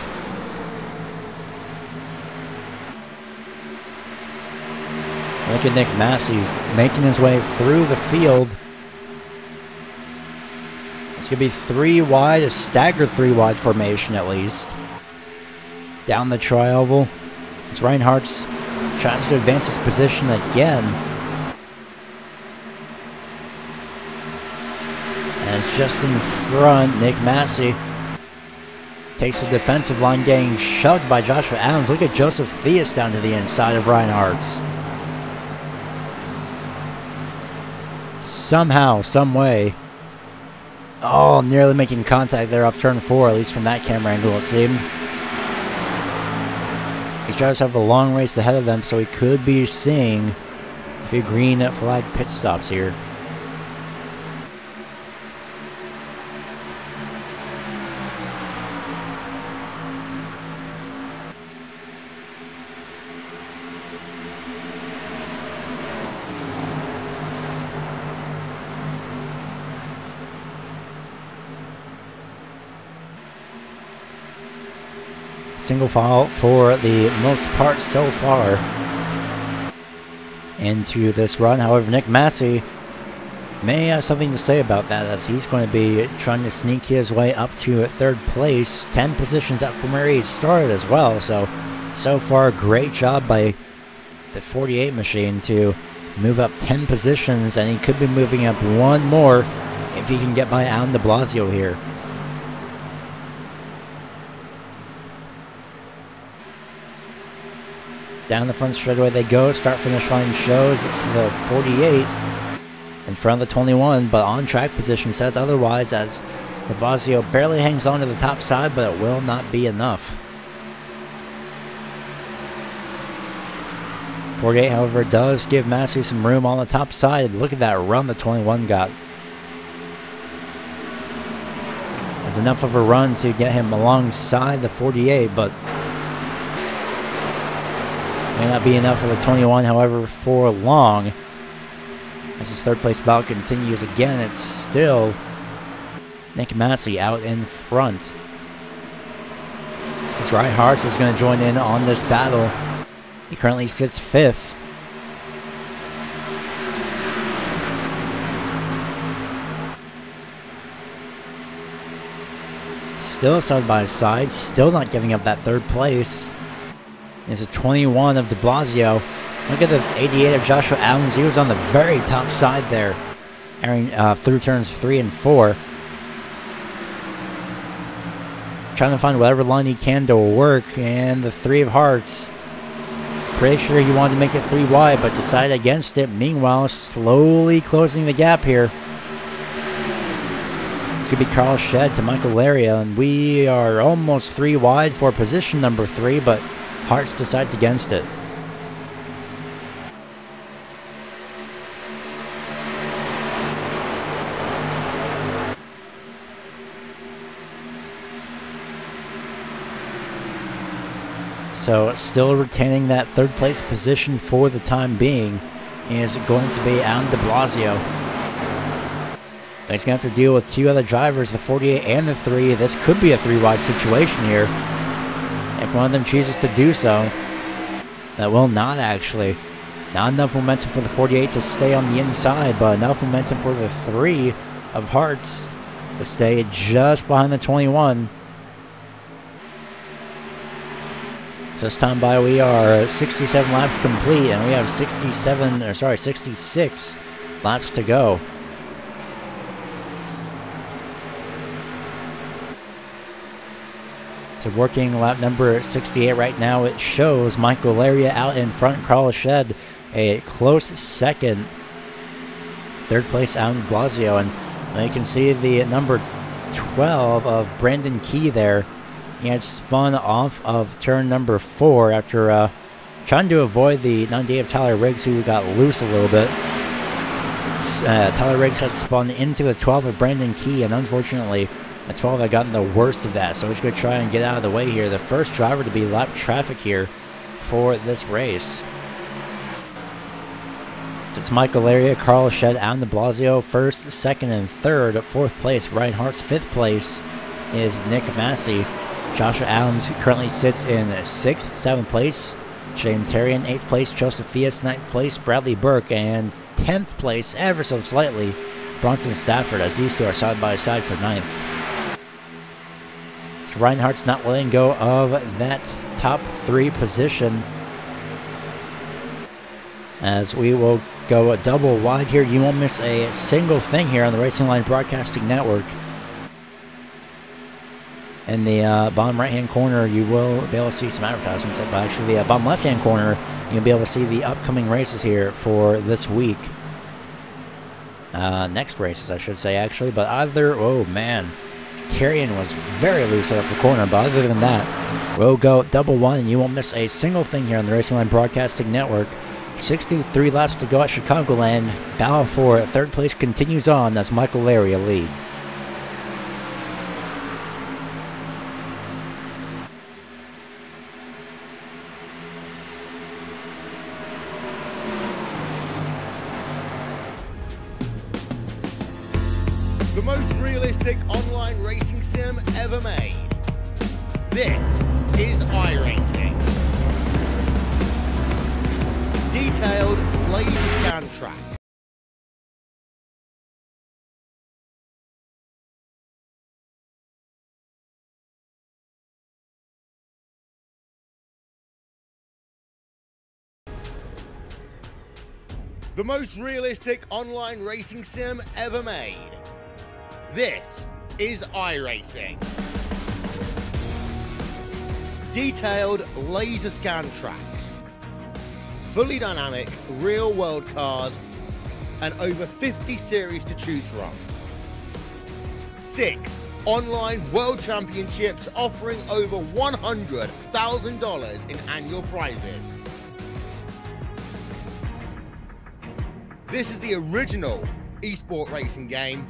Look at Nick Massey making his way through the field. It's going to be 3 wide, a staggered 3 wide formation at least. Down the tri-oval. It's Ryan Hartz trying to advance his position again. And it's just in front. Nick Massey takes the defensive line, getting shoved by Joshua Adams. Look at Joseph Theus down to the inside of Ryan Hartz. Somehow, some way. Oh, nearly making contact there off turn 4, at least from that camera angle it seemed. These drivers have a long race ahead of them, so we could be seeing a few green flag pit stops here. Single file for the most part so far into this run. However, Nick Massey may have something to say about that, as he's going to be trying to sneak his way up to 3rd place, 10 positions up from where he started as well. So far, great job by the 48 machine to move up 10 positions, and he could be moving up 1 more if he can get by Alan de Blasio here. Down the front straightaway they go. Start-finish line shows it's the 48 in front of the 21, but on-track position says otherwise, as de Blasio barely hangs on to the top side, but it will not be enough. 48, however, does give Massey some room on the top side. Look at that run the 21 got. It's enough of a run to get him alongside the 48, but may not be enough for the 21, however, for long. As his 3rd place battle continues again, it's still Nick Massey out in front. As Ryan Hartz is going to join in on this battle He currently sits 5th. Still side by side, still not giving up that 3rd place. There's a 21 of de Blasio. Look at the 88 of Joshua Adams. He was on the very top side there, airing through turns 3 and 4. Trying to find whatever line he can to work, and the 3 of hearts. Pretty sure he wanted to make it 3 wide, but decided against it. Meanwhile, slowly closing the gap here. It's going to be Carl Shedd to Michael Laria, and we are almost 3 wide for position number 3, but Hearts decides against it. So still retaining that 3rd place position for the time being is going to be Adam de Blasio. He's going to have to deal with 2 other drivers, the 48 and the 3. This could be a 3-wide situation here. If one of them chooses to do so, that will not actually. Not enough momentum for the 48 to stay on the inside, but enough momentum for the 3 of Hearts to stay just behind the 21. So this time by, we are 67 laps complete, and we have 66 laps to go. So working lap number 68 right now, it shows Michael Laria out in front, Carl Shedd a close 2nd. 3rd place, Adam de Blasio, and you can see the number 12 of Brandon Key there. He had spun off of turn number 4 after trying to avoid the 98 of Tyler Riggs, who got loose a little bit. Tyler Riggs had spun into the 12 of Brandon Key, and unfortunately, the 12 had gotten the worst of that, so he's going to try and get out of the way here. The first driver to be lap traffic here for this race. So it's Michael Laria, Carl Shedd, Adam de Blasio, 1st, 2nd, and 3rd. 4th place, Ryan Hart's. 5th place is Nick Massey. Joshua Adams currently sits in 6th, 7th place. Shane Terrian, 8th place. Joseph Theus, 9th place. Bradley Burke, and 10th place, ever so slightly, Bronson Stafford, as these 2 are side by side for 9th. So Reinhardt's not letting go of that top 3 position, as we will go a double wide here. You won't miss a single thing here on the Racing Line Broadcasting Network. In the bottom right-hand corner, you will be able to see some advertisements. But actually, the bottom left-hand corner, you'll be able to see the upcoming races here for this week. Next races, I should say, actually. But either, oh man, Tyrion was very loose out of the corner. But other than that, we'll go double one, and you won't miss a single thing here on the Racing Line Broadcasting Network. 63 laps to go at Chicagoland. Battle for 3rd place continues on as Michael Laria leads. The most realistic online racing sim ever made. This is iRacing. Detailed laser scan track. The most realistic online racing sim ever made. This is iRacing. Detailed laser scan tracks. Fully dynamic, real-world cars, and over 50 series to choose from. 6 online world championships offering over $100,000 in annual prizes. This is the original esport racing game.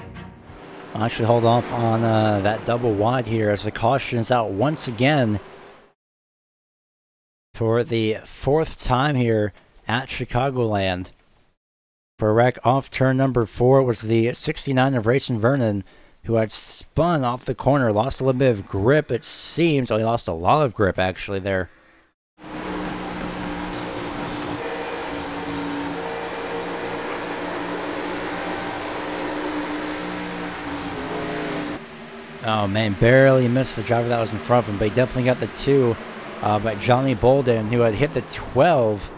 I'll actually hold off on that double wide here as the caution is out once again for the 4th time here at Chicagoland. For a wreck off turn number 4 was the 69 of Racing Vernon, who had spun off the corner, lost a little bit of grip, it seems. Oh, he lost a lot of grip actually there. Oh man, barely missed the driver that was in front of him, but he definitely got the 2 by Johnny Bolden, who had hit the 12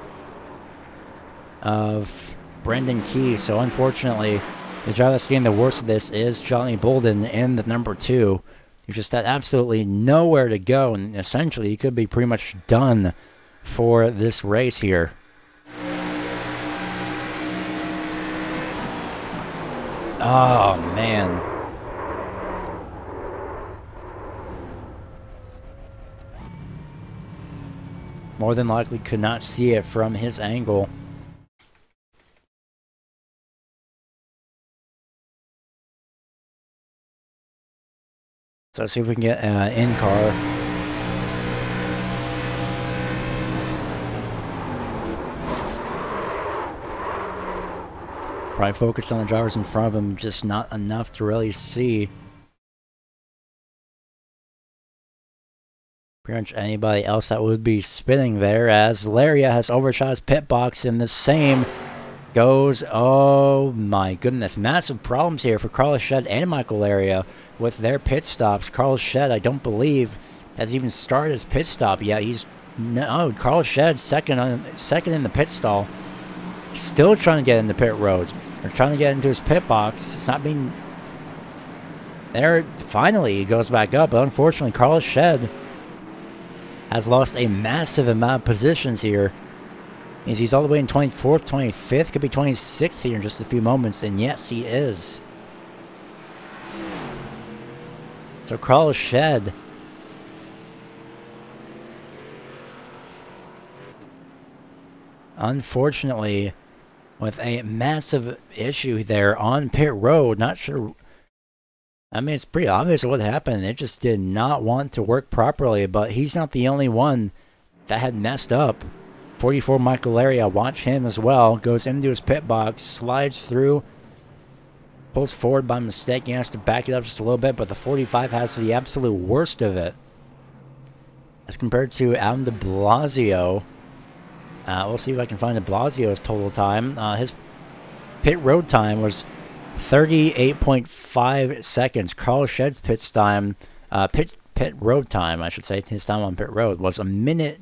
of Brendan Key. So unfortunately, the driver that's getting the worst of this is Johnny Bolden in the number 2. He just had absolutely nowhere to go, and essentially he could be pretty much done for this race here. Oh man. More than likely could not see it from his angle. So let's see if we can get in-car. Probably focused on the drivers in front of him, just not enough to really see pretty much anybody else that would be spinning there, as Laria has overshot his pit box, and the same goes. Oh my goodness, massive problems here for Carlos Shed and Michael Laria with their pit stops. Carlos Shed, I don't believe, has even started his pit stop yet. Carlos Shed second in the pit stall, still trying to get into pit road, or trying to get into his pit box. It's not being there. Finally, he goes back up, but unfortunately, Carlos Shed has lost a massive amount of positions here. He's all the way in 24th, 25th, could be 26th here in just a few moments, and yes, he is. So Carlos Shed unfortunately with a massive issue there on pit road. Not sure. I mean, it's pretty obvious what happened. It just did not want to work properly, but he's not the only one that had messed up. 44 Michael Laria, watch him as well. Goes into his pit box, slides through, pulls forward by mistake. He has to back it up just a little bit, but the 45 has the absolute worst of it. As compared to Adam de Blasio. We'll see if I can find de Blasio's total time. His pit road time was 38.5 seconds. Carl Shed's pit road time, I should say, his time on pit road was 1 minute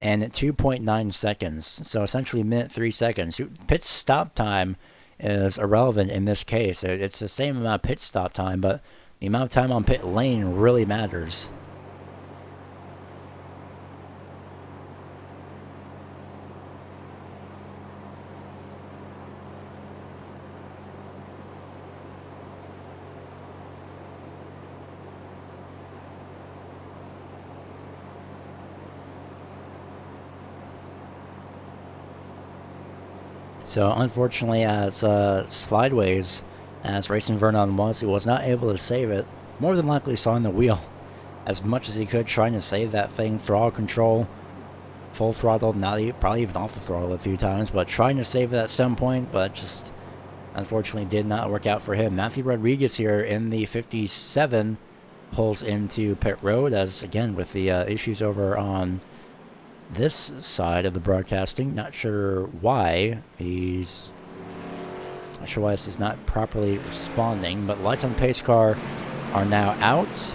and 2.9 seconds. So essentially 1 minute 3 seconds. Pit stop time is irrelevant in this case. It's the same amount of pit stop time, but the amount of time on pit lane really matters. So unfortunately, as Slideways, as Racing Vernon was not able to save it, more than likely sawing the wheel as much as he could, trying to save that thing, throttle control, full throttle, probably even off the throttle a few times, but trying to save it at some point, but just unfortunately did not work out for him. Matthew Rodriguez here in the 57 pulls into pit road, as again with the issues over on this side of the broadcasting. Not sure why this is not properly responding, but lights on pace car are now out,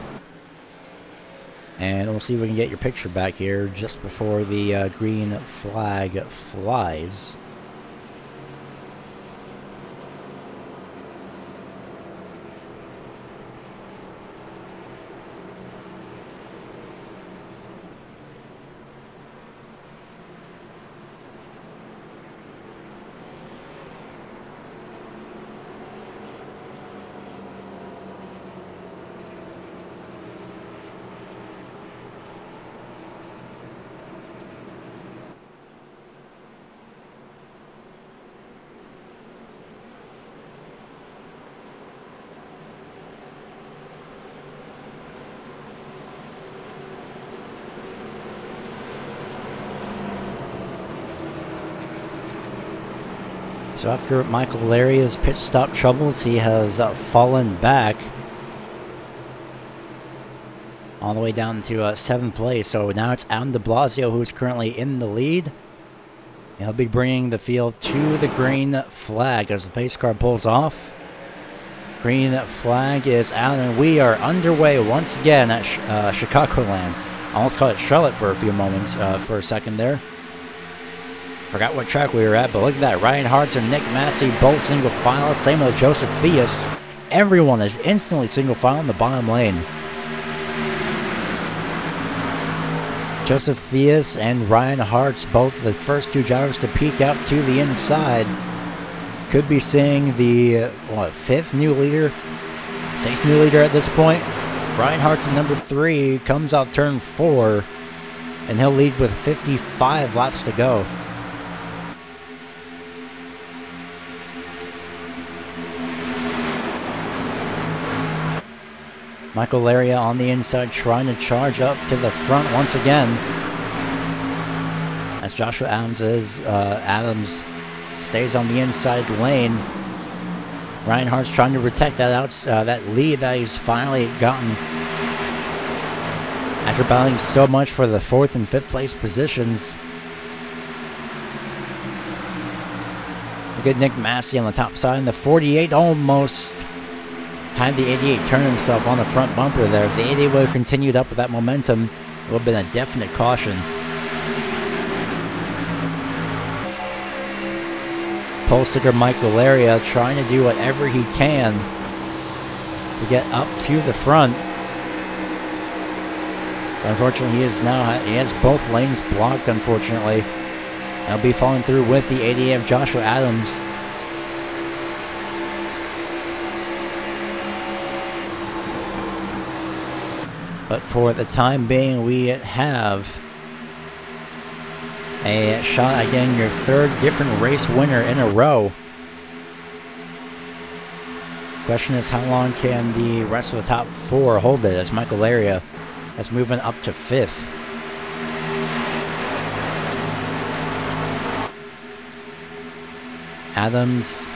and we'll see if we can get your picture back here just before the green flag flies. So after Michael Laria's pit stop troubles, he has fallen back all the way down to 7th place. So now it's Adam de Blasio who is currently in the lead. He'll be bringing the field to the green flag as the pace car pulls off. Green flag is out, and we are underway once again at Chicagoland. I almost called it Charlotte for a few moments, for a second there. Forgot what track we were at, but look at that. Ryan Hartz and Nick Massey both single file. Same with Joseph Theus. Everyone is instantly single file in the bottom lane. Joseph Theus and Ryan Hartz, both the first two drivers to peek out to the inside. Could be seeing the, fifth new leader? Sixth new leader at this point. Ryan Hartz in number 3 comes out turn 4, and he'll lead with 55 laps to go. Michael Laria on the inside trying to charge up to the front once again. As Joshua Adams stays on the inside lane. Ryan Hart's trying to protect that lead that he's finally gotten after battling so much for the 4th and 5th place positions. Look at Nick Massey on the top side, and the 48 almost had the 88 turn himself on the front bumper there. If the 88 would have continued up with that momentum, it would have been a definite caution. Pole sticker Michael Laria trying to do whatever he can to get up to the front. But unfortunately, he has both lanes blocked, unfortunately. He'll be falling through with the 88 of Joshua Adams. But for the time being, we have a shot at getting your 3rd different race winner in a row. Question is, how long can the rest of the top 4 hold it, as Michael Laria is moving up to 5th. Adams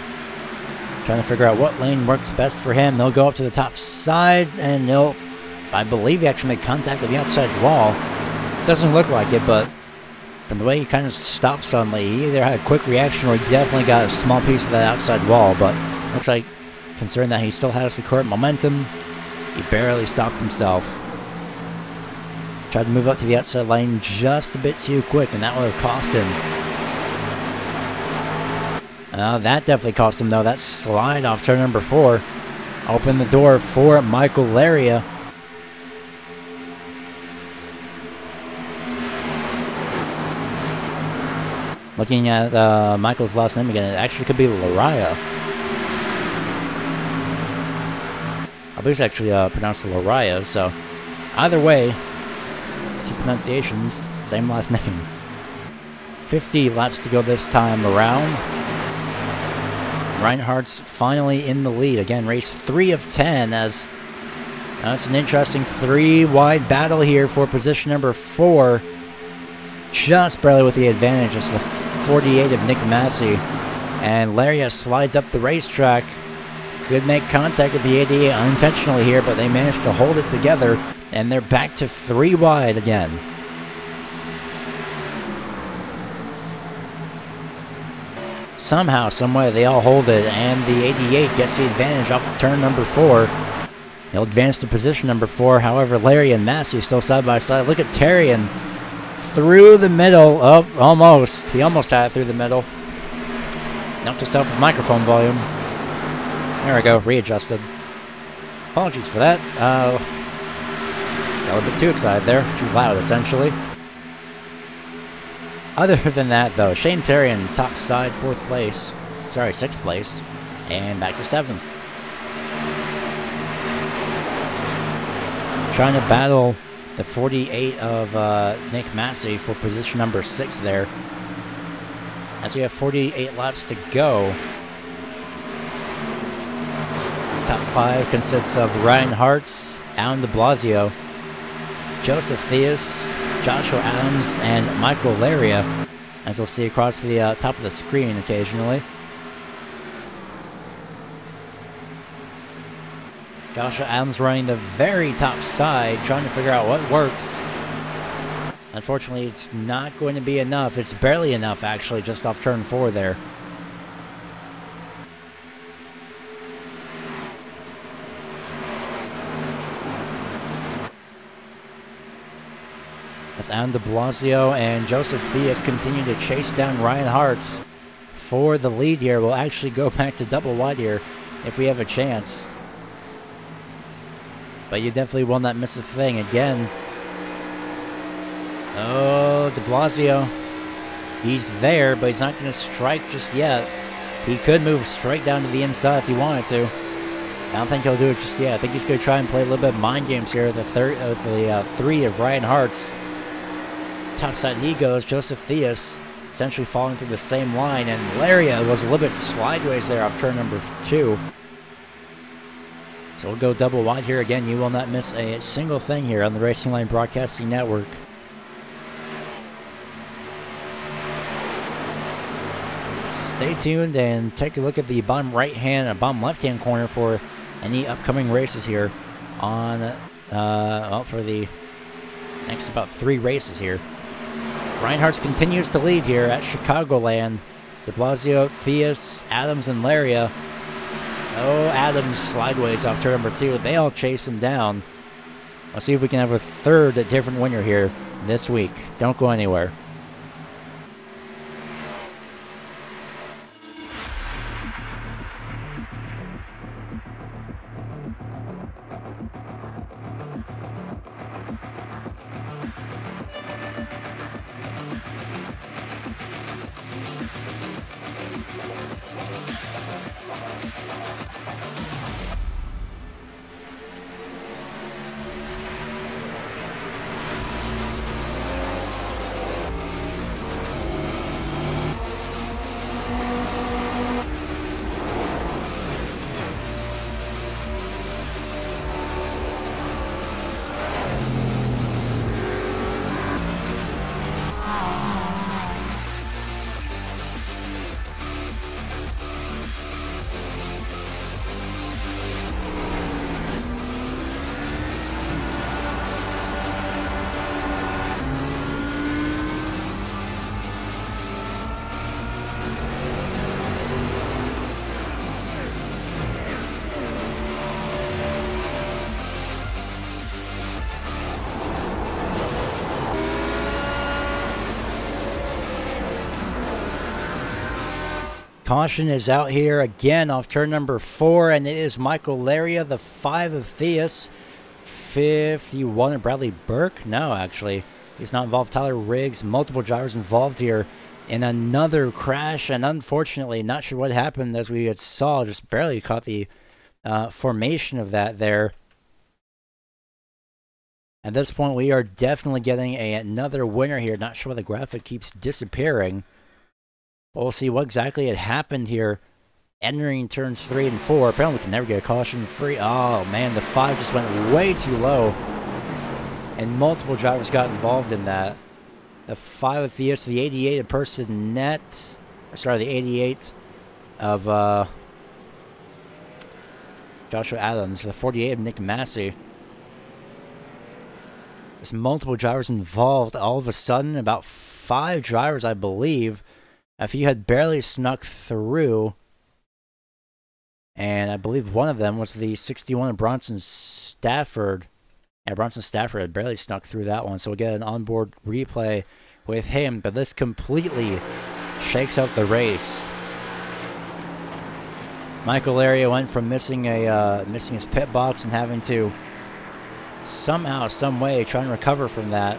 trying to figure out what lane works best for him. They'll go up to the top side, and I believe he actually made contact with the outside wall. Doesn't look like it, but from the way he kind of stopped suddenly, he either had a quick reaction or he definitely got a small piece of that outside wall. But looks like, considering that he still has the current momentum, he barely stopped himself. Tried to move up to the outside lane just a bit too quick, and that would have cost him. That definitely cost him, though. That slide off turn number 4 opened the door for Michael Laria. Looking at Michael's last name again, it actually could be Laria. I believe it's actually pronounced Laria, so either way, 2 pronunciations, same last name. 50 laps to go this time around. Reinhardt's finally in the lead. Again, race 3 of 10, as it's an interesting 3-wide battle here for position number 4. Just barely with the advantage. It's the 48 of Nick Massey. And Laria slides up the racetrack. Could make contact with the 88 unintentionally here, but they managed to hold it together. And they're back to 3 wide again. Somehow, someway, they all hold it, and the 88 gets the advantage off the turn number 4. He'll advance to position number 4. However, Larry and Massey still side by side. Look at Terrian through the middle. Oh, almost. He almost had it through the middle. Knocked himself with microphone volume. There we go. Readjusted. Apologies for that. Got a little bit too excited there. Too loud, essentially. Other than that, though, Shane Terrian, top side, 4th place. Sorry, 6th place. And back to 7th. Trying to battle the 48 of Nick Massey for position number 6 there. As we have 48 laps to go. Top 5 consists of Ryan Hartz, Alan de Blasio, Joseph Theus, Joshua Adams, and Michael Laria, as you'll see across the top of the screen occasionally. Joshua Adams running the very top side, trying to figure out what works. Unfortunately, it's not going to be enough. It's barely enough, actually, just off turn 4 there. as Adam de Blasio and Joseph Theus continue to chase down Ryan Hartz for the lead here. We'll actually go back to double wide here if we have a chance. But you definitely will not miss a thing. Again. Oh, de Blasio. He's there, but he's not going to strike just yet. He could move straight down to the inside if he wanted to. I don't think he'll do it just yet. I think he's going to try and play a little bit of mind games here. The three of Ryan Hartz. Top side he goes. Joseph Theus essentially falling through the same line. And Laria was a little bit sideways there off turn number 2. So we'll go double wide here again. You will not miss a single thing here on the Racing Line Broadcasting Network. Stay tuned and take a look at the bottom right-hand and bottom left-hand corner for any upcoming races here on, for the next about 3 races here. Reinhardt continues to lead here at Chicagoland. De Blasio, Theus, Adams, and Laria. Oh, Adams slideways off turn number 2. They all chase him down. Let's see if we can have a third different winner here this week. Don't go anywhere. Caution is out here again off turn number 4, and it is Michael Laria, the 5 of Theus, 51 of Bradley Burke. No, actually, he's not involved. Tyler Riggs, multiple drivers involved here in another crash, and unfortunately, not sure what happened as we saw, just barely caught the formation of that there. At this point, we are definitely getting another winner here. Not sure why the graphic keeps disappearing. We'll see what exactly had happened here entering turns 3 and 4. Apparently we can never get a caution free. Oh man, the 5 just went way too low. And multiple drivers got involved in that. The 5 of Theus, the 88 of Personette. Sorry, the 88 of Joshua Adams. The 48 of Nick Massey. There's multiple drivers involved. All of a sudden, about 5 drivers, I believe. If you had barely snuck through, and I believe one of them was the 61 of Bronson Stafford. Yeah, Bronson Stafford had barely snuck through that one, so we'll get an onboard replay with him, but this completely shakes up the race. Michael Laria went from missing his pit box and having to somehow, some way, try and recover from that,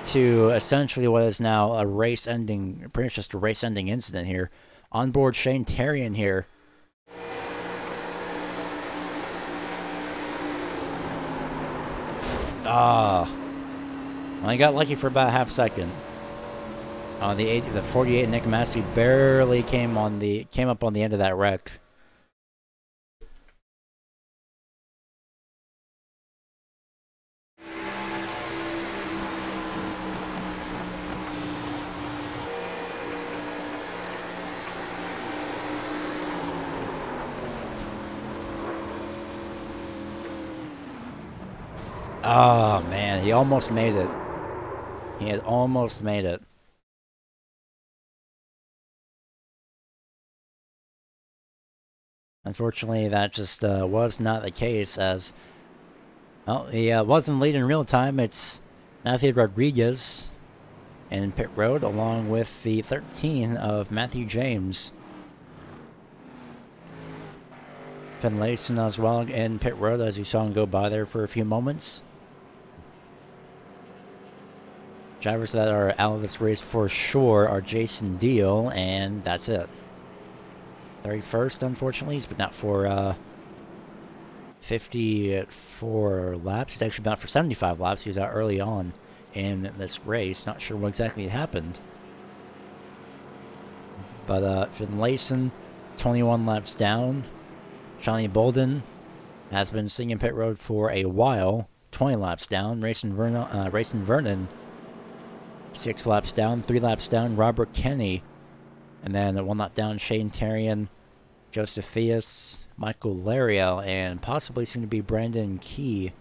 to essentially what is now a race-ending, pretty much just a race-ending incident here. Onboard Shane Terrian here. Well, he got lucky for about a half second. The 48 Nick Massey barely came up on the end of that wreck. Oh, man, he almost made it. He had almost made it. Unfortunately, that just was not the case, as well, he wasn't leading in real time. It's Matthew Rodriguez in pit road, along with the 13 of Matthew James. Finlayson as well in pit road, as you saw him go by there for a few moments. Drivers that are out of this race for sure are Jason Deal, and that's it. 31st, unfortunately. He's been out for 54 laps. He's actually been out for 75 laps. He was out early on in this race. Not sure what exactly happened. But Finlayson, 21 laps down. Johnny Bolden has been sitting in pit road for a while. 20 laps down. Racing Vernon, 6 laps down. 3 laps down, Robert Kenny. And then 1 lap down, Shane Tarian, Joseph Theus, Michael Lariel, and possibly soon to be Brandon Key,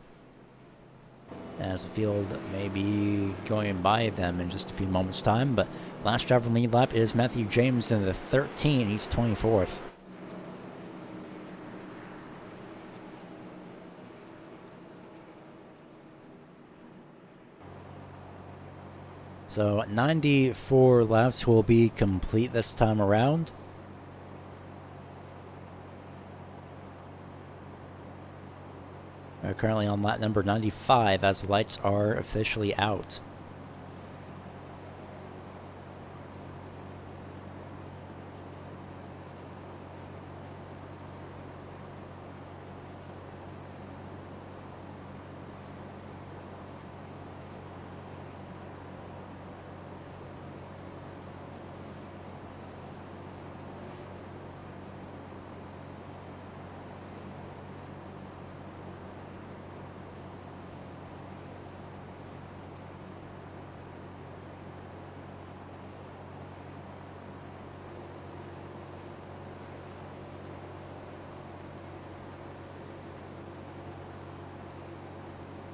as the field may be going by them in just a few moments' time. But last driver in the lead lap is Matthew James in the 13. He's 24th. So 94 laps will be complete this time around. We're currently on lap number 95 as the lights are officially out.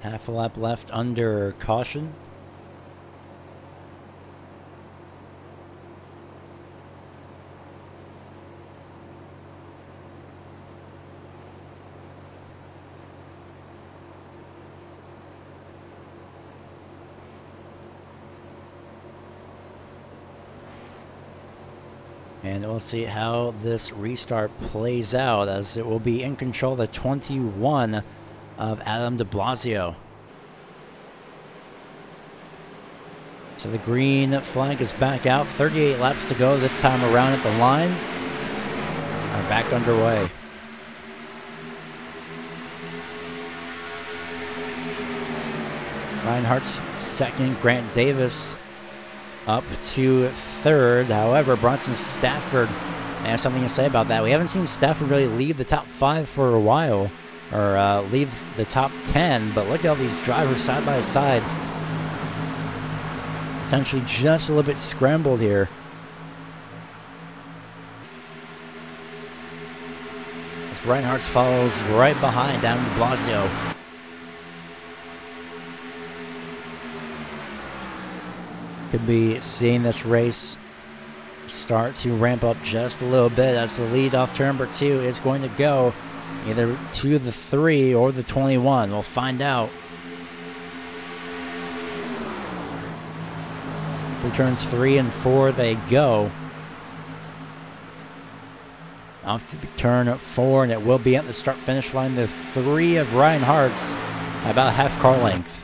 Half a lap left under caution. And we'll see how this restart plays out, as it will be in control, the 21 of Adam de Blasio. So the green flag is back out. 38 laps to go this time around at the line. Are back underway. Reinhardt's second, Grant Davis up to third. However, Bronson Stafford has something to say about that. We haven't seen Stafford really lead the top 5 for a while, or lead the top 10, but look at all these drivers side by side. Essentially just a little bit scrambled here. As Reinhardt follows right behind Adam de Blasio. Could be seeing this race start to ramp up just a little bit, as the lead off turn number 2 is going to go either to the 3 or the 21. We'll find out. Through turns 3 and 4 they go. Off to the turn 4, and it will be at the start-finish line. The 3 of Reinhardt's, about half car length.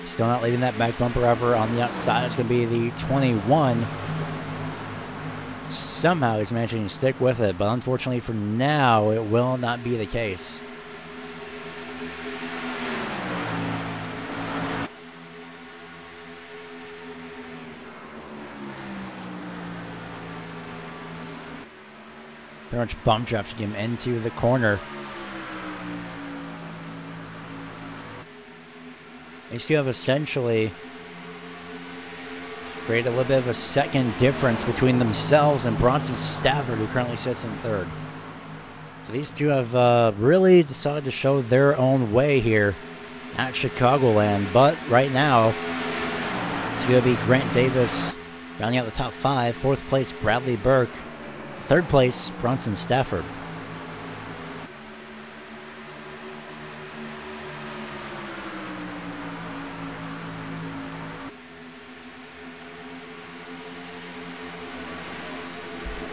Still not leaving that back bumper ever on the outside. It's going to be the 21. Somehow he's managing to stick with it, but unfortunately for now, it will not be the case. Pretty much bump drafting him into the corner. These two have essentially created a little bit of a second difference between themselves and Bronson Stafford, who currently sits in third. So these two have really decided to show their own way here at Chicagoland. But right now, it's going to be Grant Davis rounding out the top 5. 4th place, Bradley Burke. 3rd place, Bronson Stafford.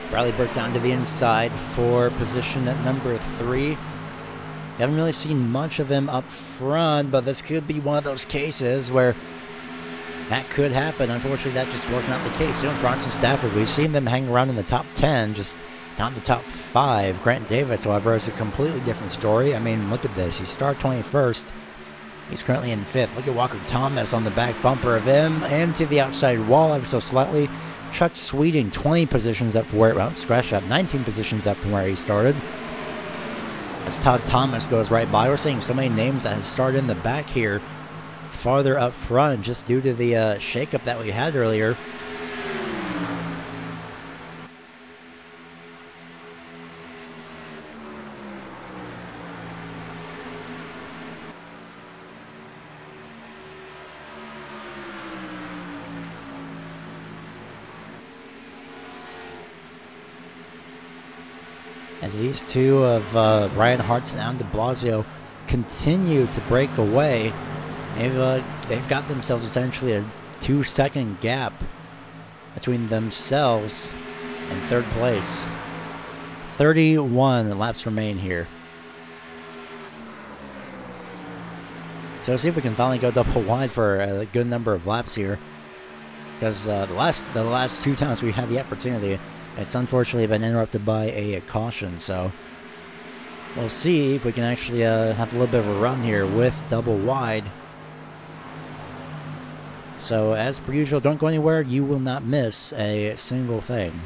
Bradley Burke down to the inside for position at number 3. Haven't really seen much of him up front, but this could be one of those cases where that could happen. Unfortunately, that just was not the case. You know, Bronson Stafford, we've seen them hang around in the top 10, just not in the top 5. Grant Davis, however, is a completely different story. I mean, look at this. He started 21st. He's currently in 5th. Look at Walker Thomas on the back bumper of him and to the outside wall ever so slightly. Chuck Sweeting, 20 positions up from where, well, scratch that, 19 positions up from where he started. As Todd Thomas goes right by, we're seeing so many names that have started in the back here, farther up front, just due to the shakeup that we had earlier. As these two of Ryan Hartz and Adam de Blasio continue to break away, they've got themselves essentially a 2-second gap between themselves and 3rd place. 31 laps remain here. So let's see if we can finally go double wide for a good number of laps here, because the last 2 times we had the opportunity, it's unfortunately been interrupted by a caution, so we'll see if we can actually have a little bit of a run here with double wide. So as per usual, don't go anywhere. You will not miss a single thing.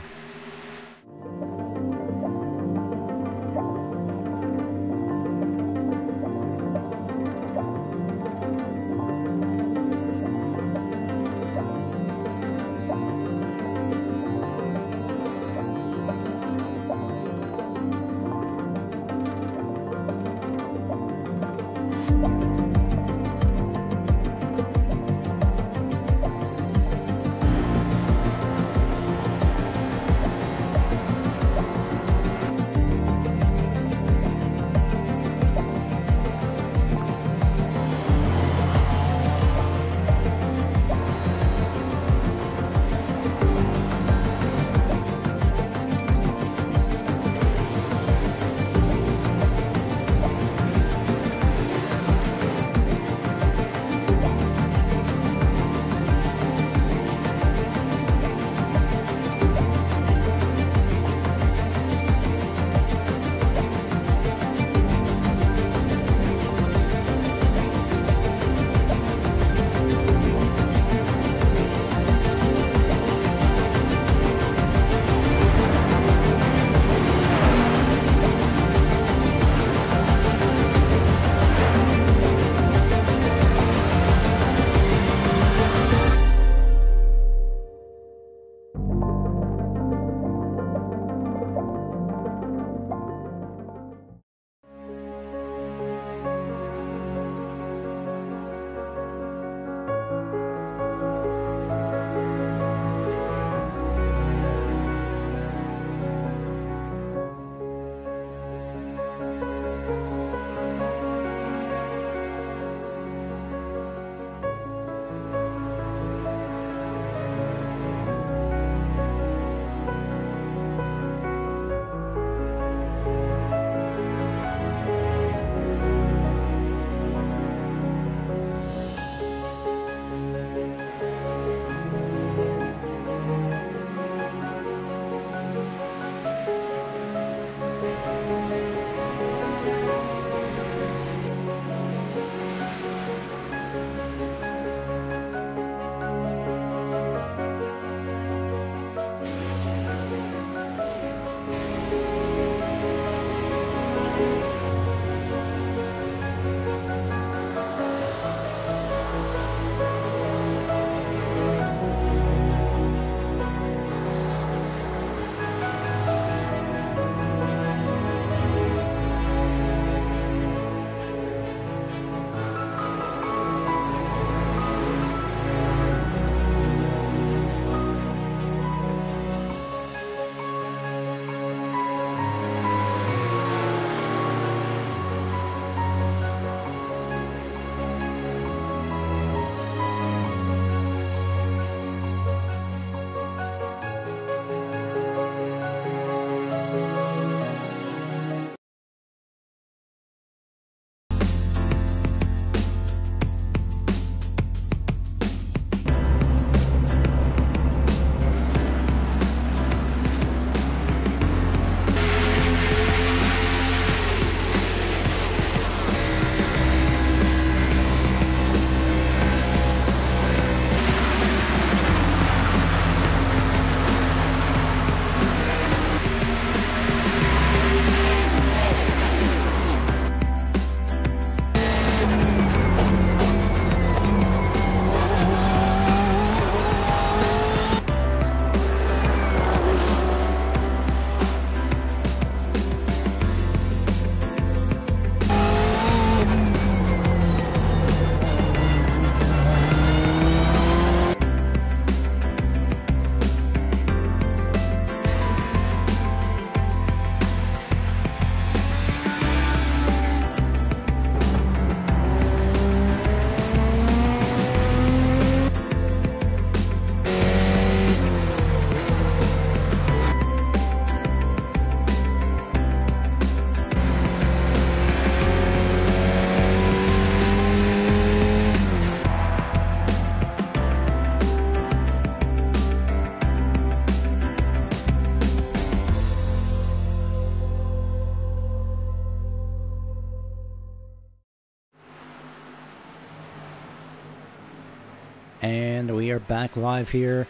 And we are back live here.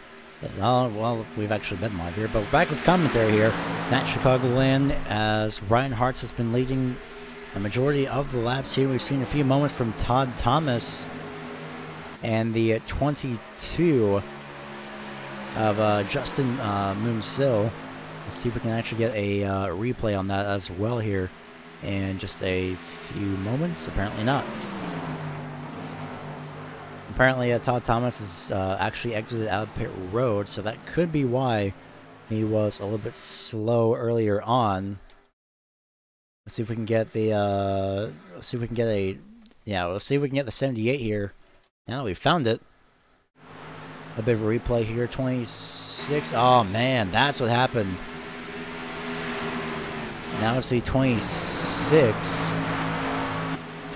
Well, we've actually been live here, but we're back with commentary here at Chicagoland as Ryan Hartz has been leading the majority of the laps here. We've seen a few moments from Todd Thomas and the 22 of Justin Moonsill. Let's see if we can actually get a replay on that as well here in just a few moments. Apparently not. Apparently, Todd Thomas has actually exited out of pit road, so that could be why he was a little bit slow earlier on. Let's see if we can get the. Let's see if we can get a. Yeah, let's see if we can get the 78 here. Now we found it. A bit of a replay here. 26. Oh man, that's what happened. Now it's the 26.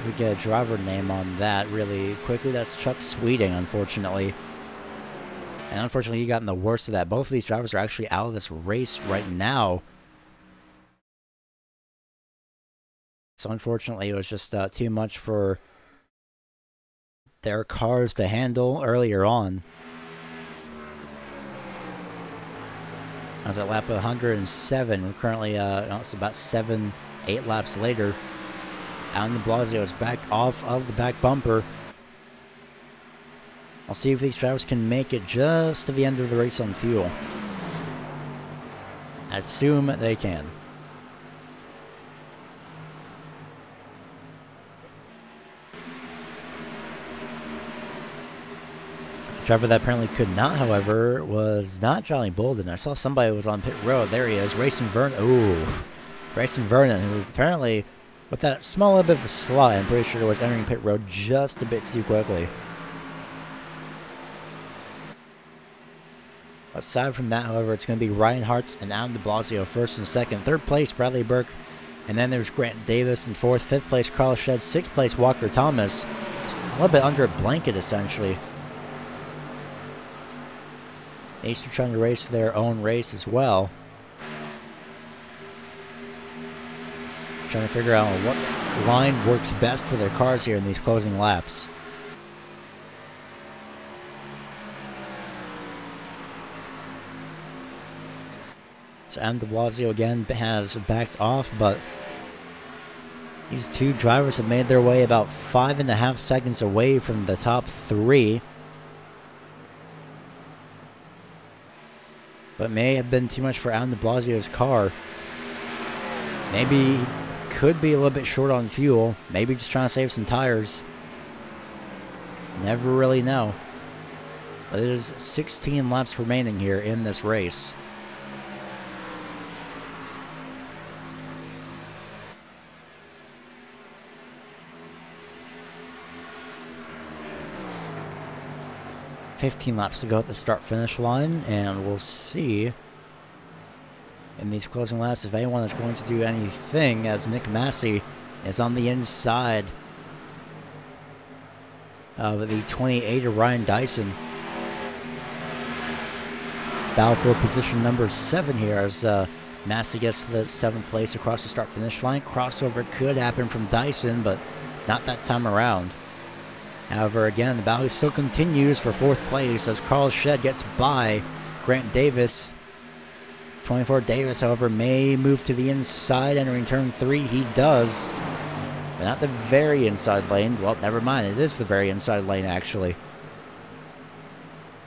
We get a driver name on that really quickly. That's Chuck Sweeting, unfortunately. And unfortunately, he got in the worst of that. Both of these drivers are actually out of this race right now. So unfortunately, it was just too much for their cars to handle earlier on. I was at lap 107. We're currently, it's about 7-8 laps later. Alan de Blasio is back off of the back bumper. I'll see if these drivers can make it just to the end of the race on fuel. I assume they can. The driver that apparently could not, however, was not Johnny Bolden. I saw somebody was on pit road. There he is, Racing Vernon. Ooh, Racing Vernon, who apparently, with that small little bit of a slide, I'm pretty sure it was entering pit road just a bit too quickly. Aside from that, however, it's going to be Ryan Hartz and Alan de Blasio first and second. Third place, Bradley Burke. And then there's Grant Davis in fourth. Fifth place, Carl Shedd. Sixth place, Walker Thomas. Just a little bit under a blanket, essentially. Ace are trying to race their own race as well. Trying to figure out what line works best for their cars here in these closing laps. So Adam de Blasio again has backed off, but these two drivers have made their way about 5.5 seconds away from the top three. But may have been too much for Adam de Blasio's car. Maybe could be a little bit short on fuel. Maybe just trying to save some tires. Never really know. But there's 16 laps remaining here in this race. $15 laps to go at the start-finish line, and we'll see in these closing laps if anyone is going to do anything, as Nick Massey is on the inside of the 28 of Ryan Dyson. Battle for position number 7 here as Massey gets to the 7th place across the start-finish line. Crossover could happen from Dyson, but not that time around. However, again, the battle still continues for 4th place as Carl Shedd gets by Grant Davis. 24 Davis, however, may move to the inside entering turn 3. He does. But not the very inside lane. Well, never mind. It is the very inside lane, actually.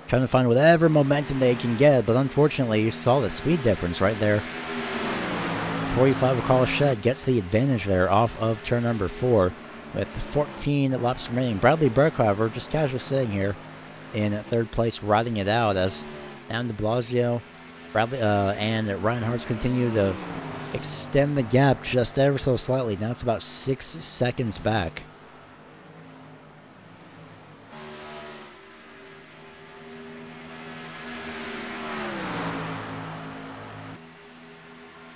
Trying to find whatever momentum they can get, but unfortunately, you saw the speed difference right there. 45 of Carl Shedd gets the advantage there off of turn number 4. With 14 laps remaining. Bradley Burke, however, just casually sitting here in 3rd place, riding it out as Adam de Blasio, Bradley, and Ryan Hartz continue to extend the gap just ever so slightly. Now it's about 6 seconds back.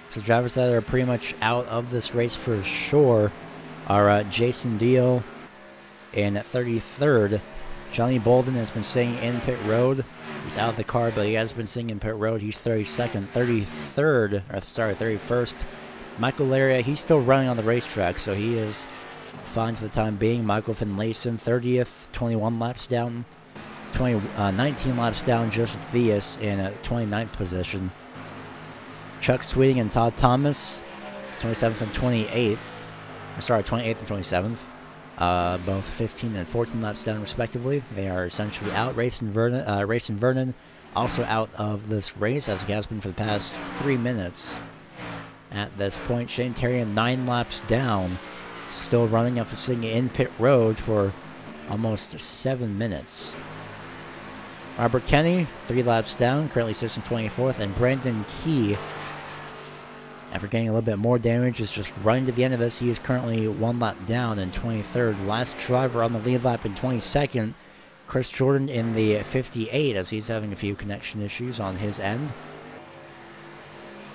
So drivers that are pretty much out of this race for sure are Jason Deal in 33rd. Johnny Bolden has been staying in pit road. He's out of the car, but he has been staying in pit road. He's 32nd. 33rd, or sorry, 31st. Michael Laria, he's still running on the racetrack, so he is fine for the time being. Michael Finlayson, 30th, 21 laps down. 19 laps down, Joseph Vias in 29th position. Chuck Sweeting and Todd Thomas, 27th and 28th. Sorry, 28th and 27th. Both 15 and 14 laps down, respectively. They are essentially out. Racing Vernon also out of this race, as he has been for the past 3 minutes. At this point, Shane Terrian 9 laps down, still running after sitting in pit road for almost 7 minutes. Robert Kenny, 3 laps down, currently sits in 24th, and Brandon Key, after getting a little bit more damage, is just running to the end of this. He is currently 1 lap down in 23rd. Last driver on the lead lap in 22nd, Chris Jordan in the 58, as he's having a few connection issues on his end.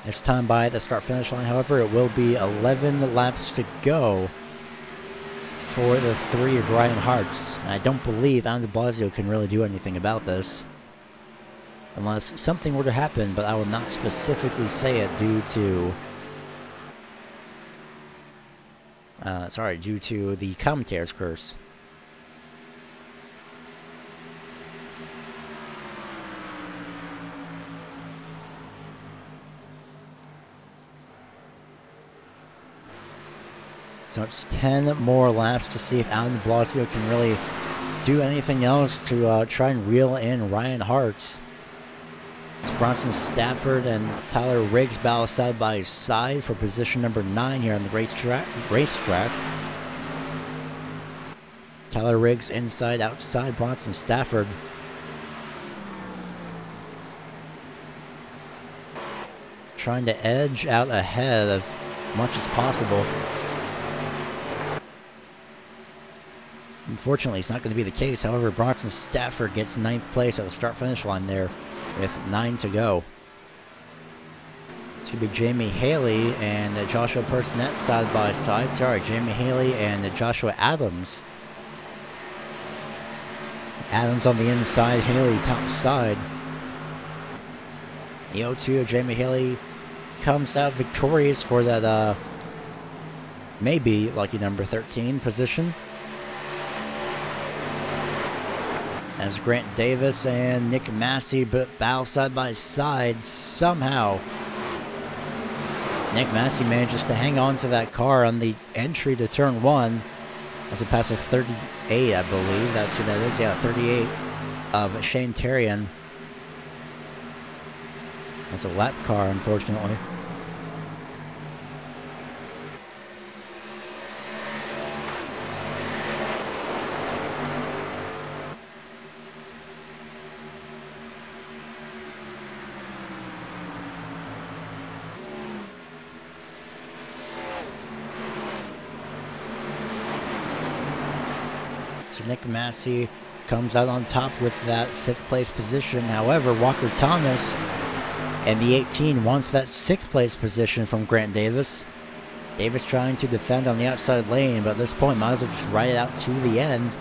This time by the start-finish line, however, it will be 11 laps to go for the 3 of Ryan Hartz. And I don't believe Alan de Blasio can really do anything about this, unless something were to happen, but I will not specifically say it due to due to the commentator's curse. So it's 10 more laps to see if Alan de Blasio can really do anything else to try and reel in Ryan Hartz. It's Bronson Stafford and Tyler Riggs battle side by side for position number 9 here on the racetrack. Tyler Riggs inside, outside Bronson Stafford. Trying to edge out ahead as much as possible. Unfortunately, it's not going to be the case. However, Bronson Stafford gets 9th place at the start-finish line there with 9 to go. It's going to be Jamie Haley and Joshua Personette side by side. Sorry, Jamie Haley and Joshua Adams. Adams on the inside, Haley top side. The 0-2, Jamie Haley comes out victorious for that maybe lucky number 13 position. As Grant Davis and Nick Massey battle side by side, somehow Nick Massey manages to hang on to that car on the entry to turn 1 as it passes 38, I believe. That's who that is. Yeah, 38 of Shane Terrian. That's a lap car, unfortunately. So Nick Massey comes out on top with that 5th place position. However, Walker Thomas and the 18 wants that 6th place position from Grant Davis. Davis trying to defend on the outside lane, but at this point might as well just ride it out to the end.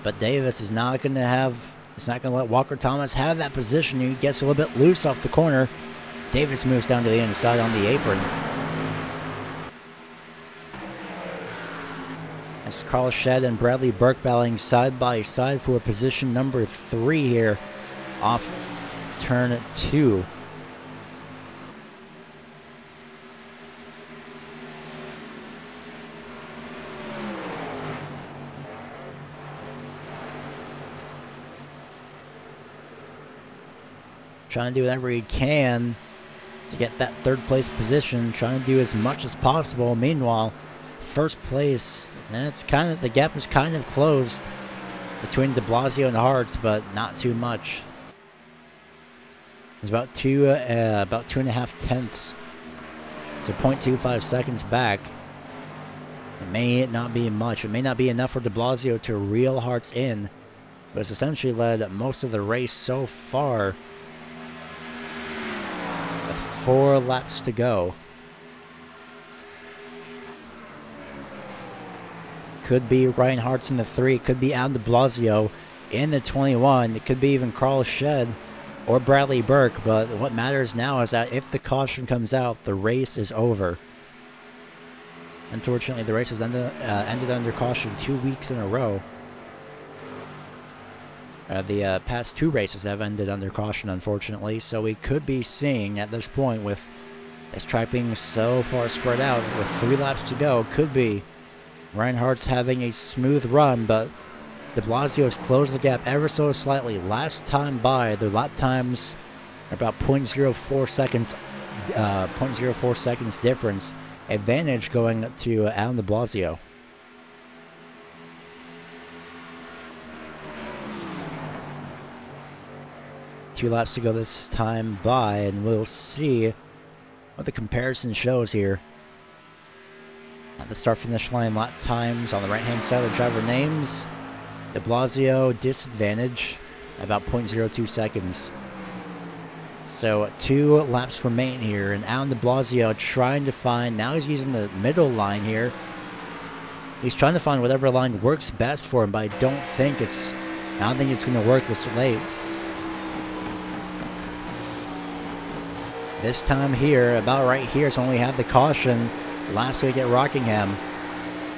But Davis is not going to have, it's not going to let Walker Thomas have that position. He gets a little bit loose off the corner. Davis moves down to the inside on the apron. As Carl Shedd and Bradley Burke battling side by side for position number 3 here off turn 2. Trying to do whatever he can to get that 3rd place position, trying to do as much as possible. Meanwhile, 1st place, it's kind of, the gap is kind of closed between de Blasio and Hartz, but not too much. It's about 2.5 tenths, so 0.25 seconds back. It may not be much. It may not be enough for de Blasio to reel Hartz in, but it's essentially led most of the race so far with 4 laps to go. Could be Ryan Hartz in the 3. It could be Alan de Blasio in the 21. It could be even Carl Shedd or Bradley Burke. But what matters now is that if the caution comes out, the race is over. Unfortunately, the race has ended under caution 2 weeks in a row. The past 2 races have ended under caution, unfortunately, so we could be seeing at this point, with this track being so far spread out, with 3 laps to go, could be Reinhardt's having a smooth run, but de Blasio has closed the gap ever so slightly. Last time by, their lap times are about 0.04 seconds, 0.04 seconds difference. Advantage going to Alan de Blasio. Two laps to go this time by, and we'll see what the comparison shows here. At the start-finish line, lap times on the right-hand side of the driver names. De Blasio disadvantage, about 0.02 seconds. So 2 laps remain here, and Alan de Blasio trying to find, now he's using the middle line here. He's trying to find whatever line works best for him, but I don't think it's going to work this late. This time here, about right here, is when we had the caution last week at Rockingham.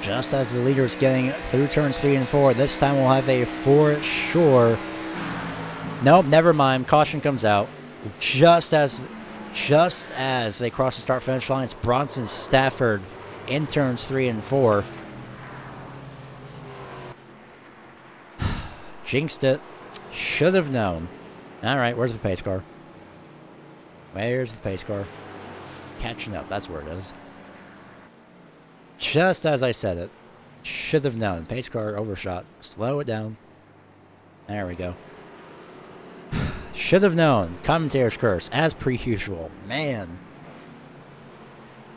Just as the leader's getting through turns 3 and 4, this time we'll have a for sure. Nope, never mind. Caution comes out. Just as they cross the start-finish line, it's Bronson Stafford in turns 3 and 4. Jinxed it. Should have known. Alright, where's the pace car? Where's the pace car? Catching up, that's where it is. Just as I said it. Should have known. Pace car overshot. Slow it down. There we go. Should have known. Commentator's curse, as per usual. Man.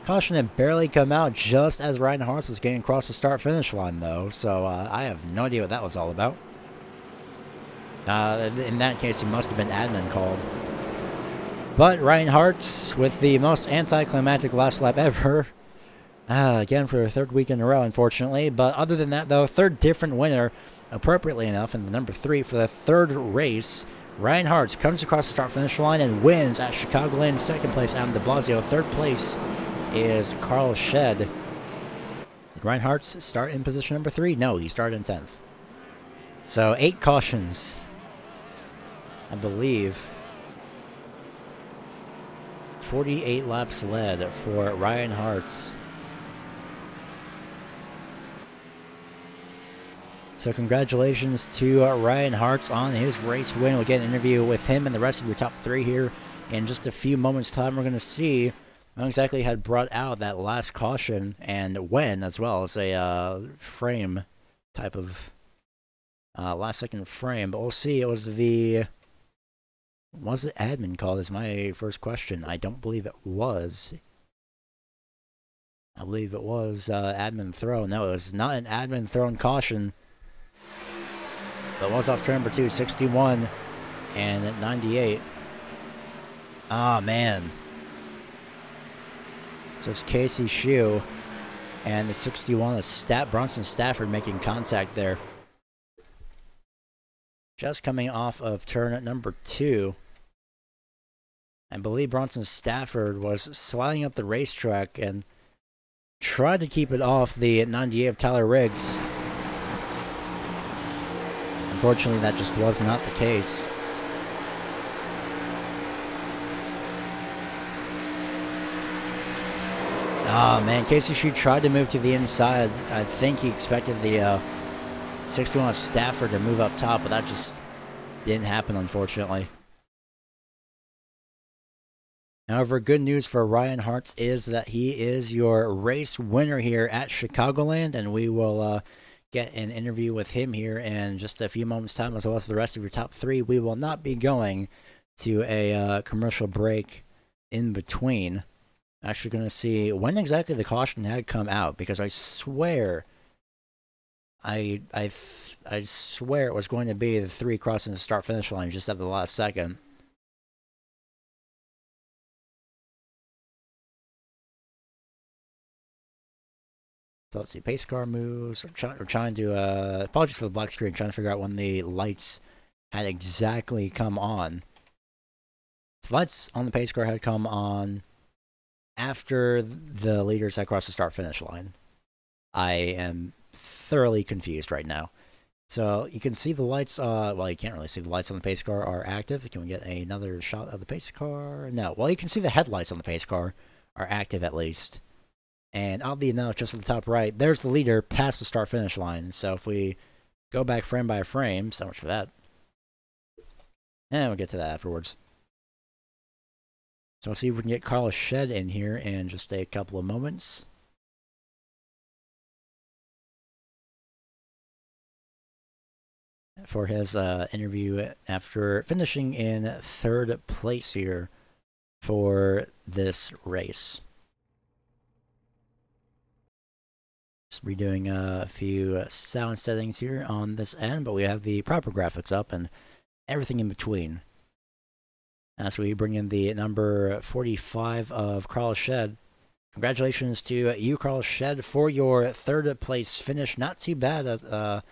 Caution had barely come out just as Reinhardt was getting across the start-finish line, though. So I have no idea what that was all about. In that case, it must have been admin called. But Reinhardt, with the most anticlimactic last lap ever, again for the 3rd week in a row, unfortunately. But other than that, though, 3rd different winner, appropriately enough, in the number 3 for the 3rd race. Reinhardt comes across the start-finish line and wins at Chicagoland. 2nd place, Adam de Blasio. 3rd place is Carl Shed. Reinhardt start in position number 3? No, he started in 10th. So 8 cautions, I believe. 48 laps led for Reinhardt. So congratulations to Reinhardt on his race win. We'll get an interview with him and the rest of your top 3 here in just a few moments' time. We're going to see who exactly had brought out that last caution and when, as well as a frame type of last-second frame. But we'll see. It was the... Was it admin called is my first question. I don't believe it was. I believe it was admin throw. No, it was not an admin thrown caution. But it was off turn number 2, 61 and 98. Ah, man. So it's Casey Shue and the 61 is Bronson Stafford making contact there. Just coming off of turn number 2. I believe Bronson Stafford was sliding up the racetrack and tried to keep it off the 98 of Tyler Riggs. Unfortunately, that just was not the case. Oh man, Casey Shue tried to move to the inside. I think he expected the 61 of Stafford to move up top, but that just didn't happen, unfortunately. However, good news for Reinhardt is that he is your race winner here at Chicagoland, and we will get an interview with him here in just a few moments' time, as well as the rest of your top 3. We will not be going to a commercial break in between. Actually going to see when exactly the caution had come out, because I swear... I swear it was going to be the 3 crossing the start-finish line just at the last second. So let's see, pace car moves. We're trying to, apologies for the black screen, trying to figure out when the lights had exactly come on. So lights on the pace car had come on after the leaders had crossed the start-finish line. I am thoroughly confused right now. So you can see the lights, well, you can't really see the lights on the pace car are active. Can we get another shot of the pace car? No. Well, you can see the headlights on the pace car are active at least. And oddly enough, just at the top right, there's the leader past the start-finish line. So if we go back frame by frame, so much for that. And we'll get to that afterwards. So we'll see if we can get Carl Shed in here in just a couple of moments. For his interview after finishing in third place here for this race. Just redoing a few sound settings here on this end, but we have the proper graphics up and everything in between. As we bring in the number 45 of Carl Shed. Congratulations to you, Carl Shed, for your third place finish. Not too bad at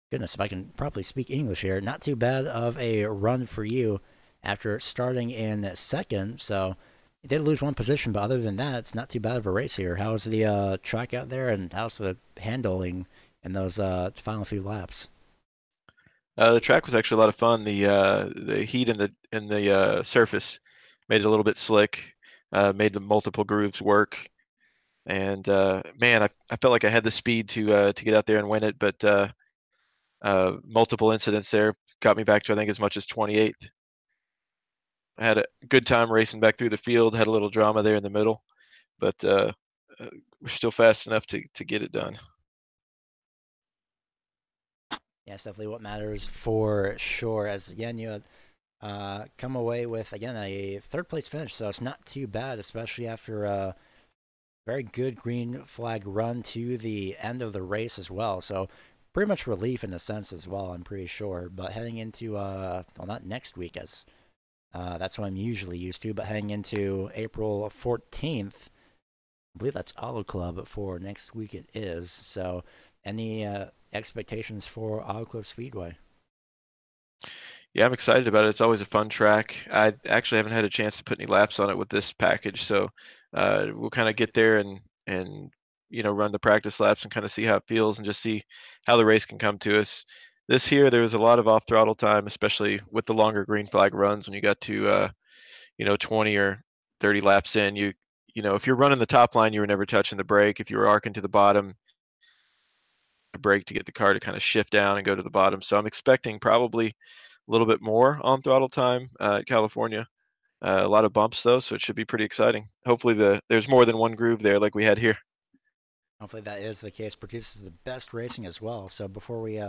goodness, if I can properly speak English here, not too bad of a run for you after starting in second. So you did lose one position, but other than that, it's not too bad of a race here. How's the track out there, and how's the handling in those final few laps? The track was actually a lot of fun. The heat in the surface made it a little bit slick, made the multiple grooves work, and man, I felt like I had the speed to get out there and win it, but multiple incidents there got me back to I think as much as 28th. I had a good time racing back through the field. Had a little drama there in the middle, but we're still fast enough to get it done. Yeah, it's definitely what matters for sure. As again, you had come away with again a third place finish, so it's not too bad, especially after a very good green flag run to the end of the race as well. So pretty much relief in a sense as well, I'm pretty sure. But heading into well, not next week, as that's what I'm usually used to, but heading into April 14th, I believe that's Auto Club for next week it is. So any expectations for Auto Club Speedway? Yeah, I'm excited about it. It's always a fun track. I actually haven't had a chance to put any laps on it with this package, so we'll kind of get there and run the practice laps and kind of see how it feels and just see how the race can come to us. This here, there was a lot of off throttle time, especially with the longer green flag runs when you got to 20 or 30 laps in. If you're running the top line, you were never touching the brake. If you were arcing to the bottom, brake to get the car to kind of shift down and go to the bottom. So I'm expecting probably a little bit more on throttle time at California. A lot of bumps though, so it should be pretty exciting. Hopefully there's more than one groove there like we had here. Hopefully that is the case. Produces the best racing as well. So before we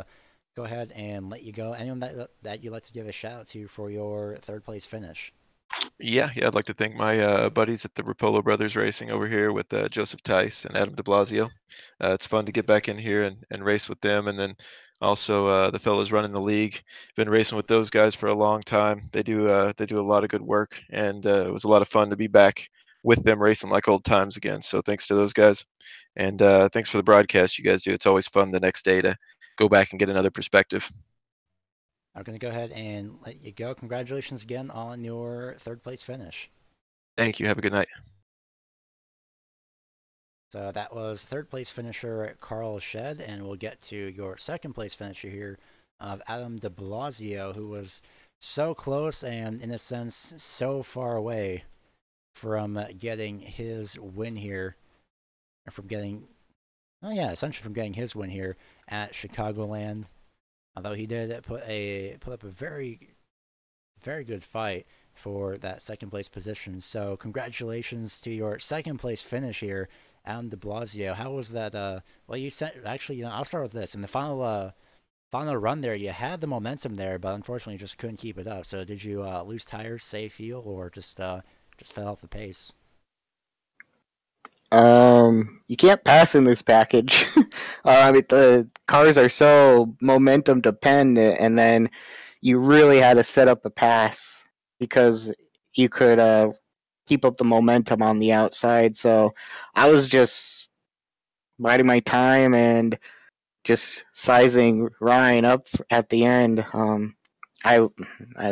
go ahead and let you go, anyone that you'd like to give a shout out to for your third place finish? Yeah, I'd like to thank my buddies at the Rapolo Brothers Racing over here with Joseph Tice and Adam de Blasio. It's fun to get back in here and race with them. And then also the fellows running the league. Been racing with those guys for a long time. They do a lot of good work, and it was a lot of fun to be back with them racing like old times again. So thanks to those guys. And thanks for the broadcast you guys do. It's always fun the next day to go back and get another perspective. I'm going to go ahead and let you go. Congratulations again on your third place finish. Thank you. Have a good night. So that was third place finisher Carl Shed, and we'll get to your second place finisher here of Adam de Blasio, who was so close and, in a sense, so far away from getting his win here, or from getting, essentially from getting his win here at Chicagoland. Although he did put up a very, very good fight for that second place position. So congratulations to your second place finish here, Adam de Blasio. How was that? Well, you said actually, I'll start with this. In the final run there, you had the momentum there, but unfortunately, you just couldn't keep it up. So did you lose tires, save fuel, or just fell off the pace? You can't pass in this package. The cars are so momentum dependent, and then you really had to set up a pass because you could keep up the momentum on the outside. So I was just biding my time and just sizing Ryan up at the end. I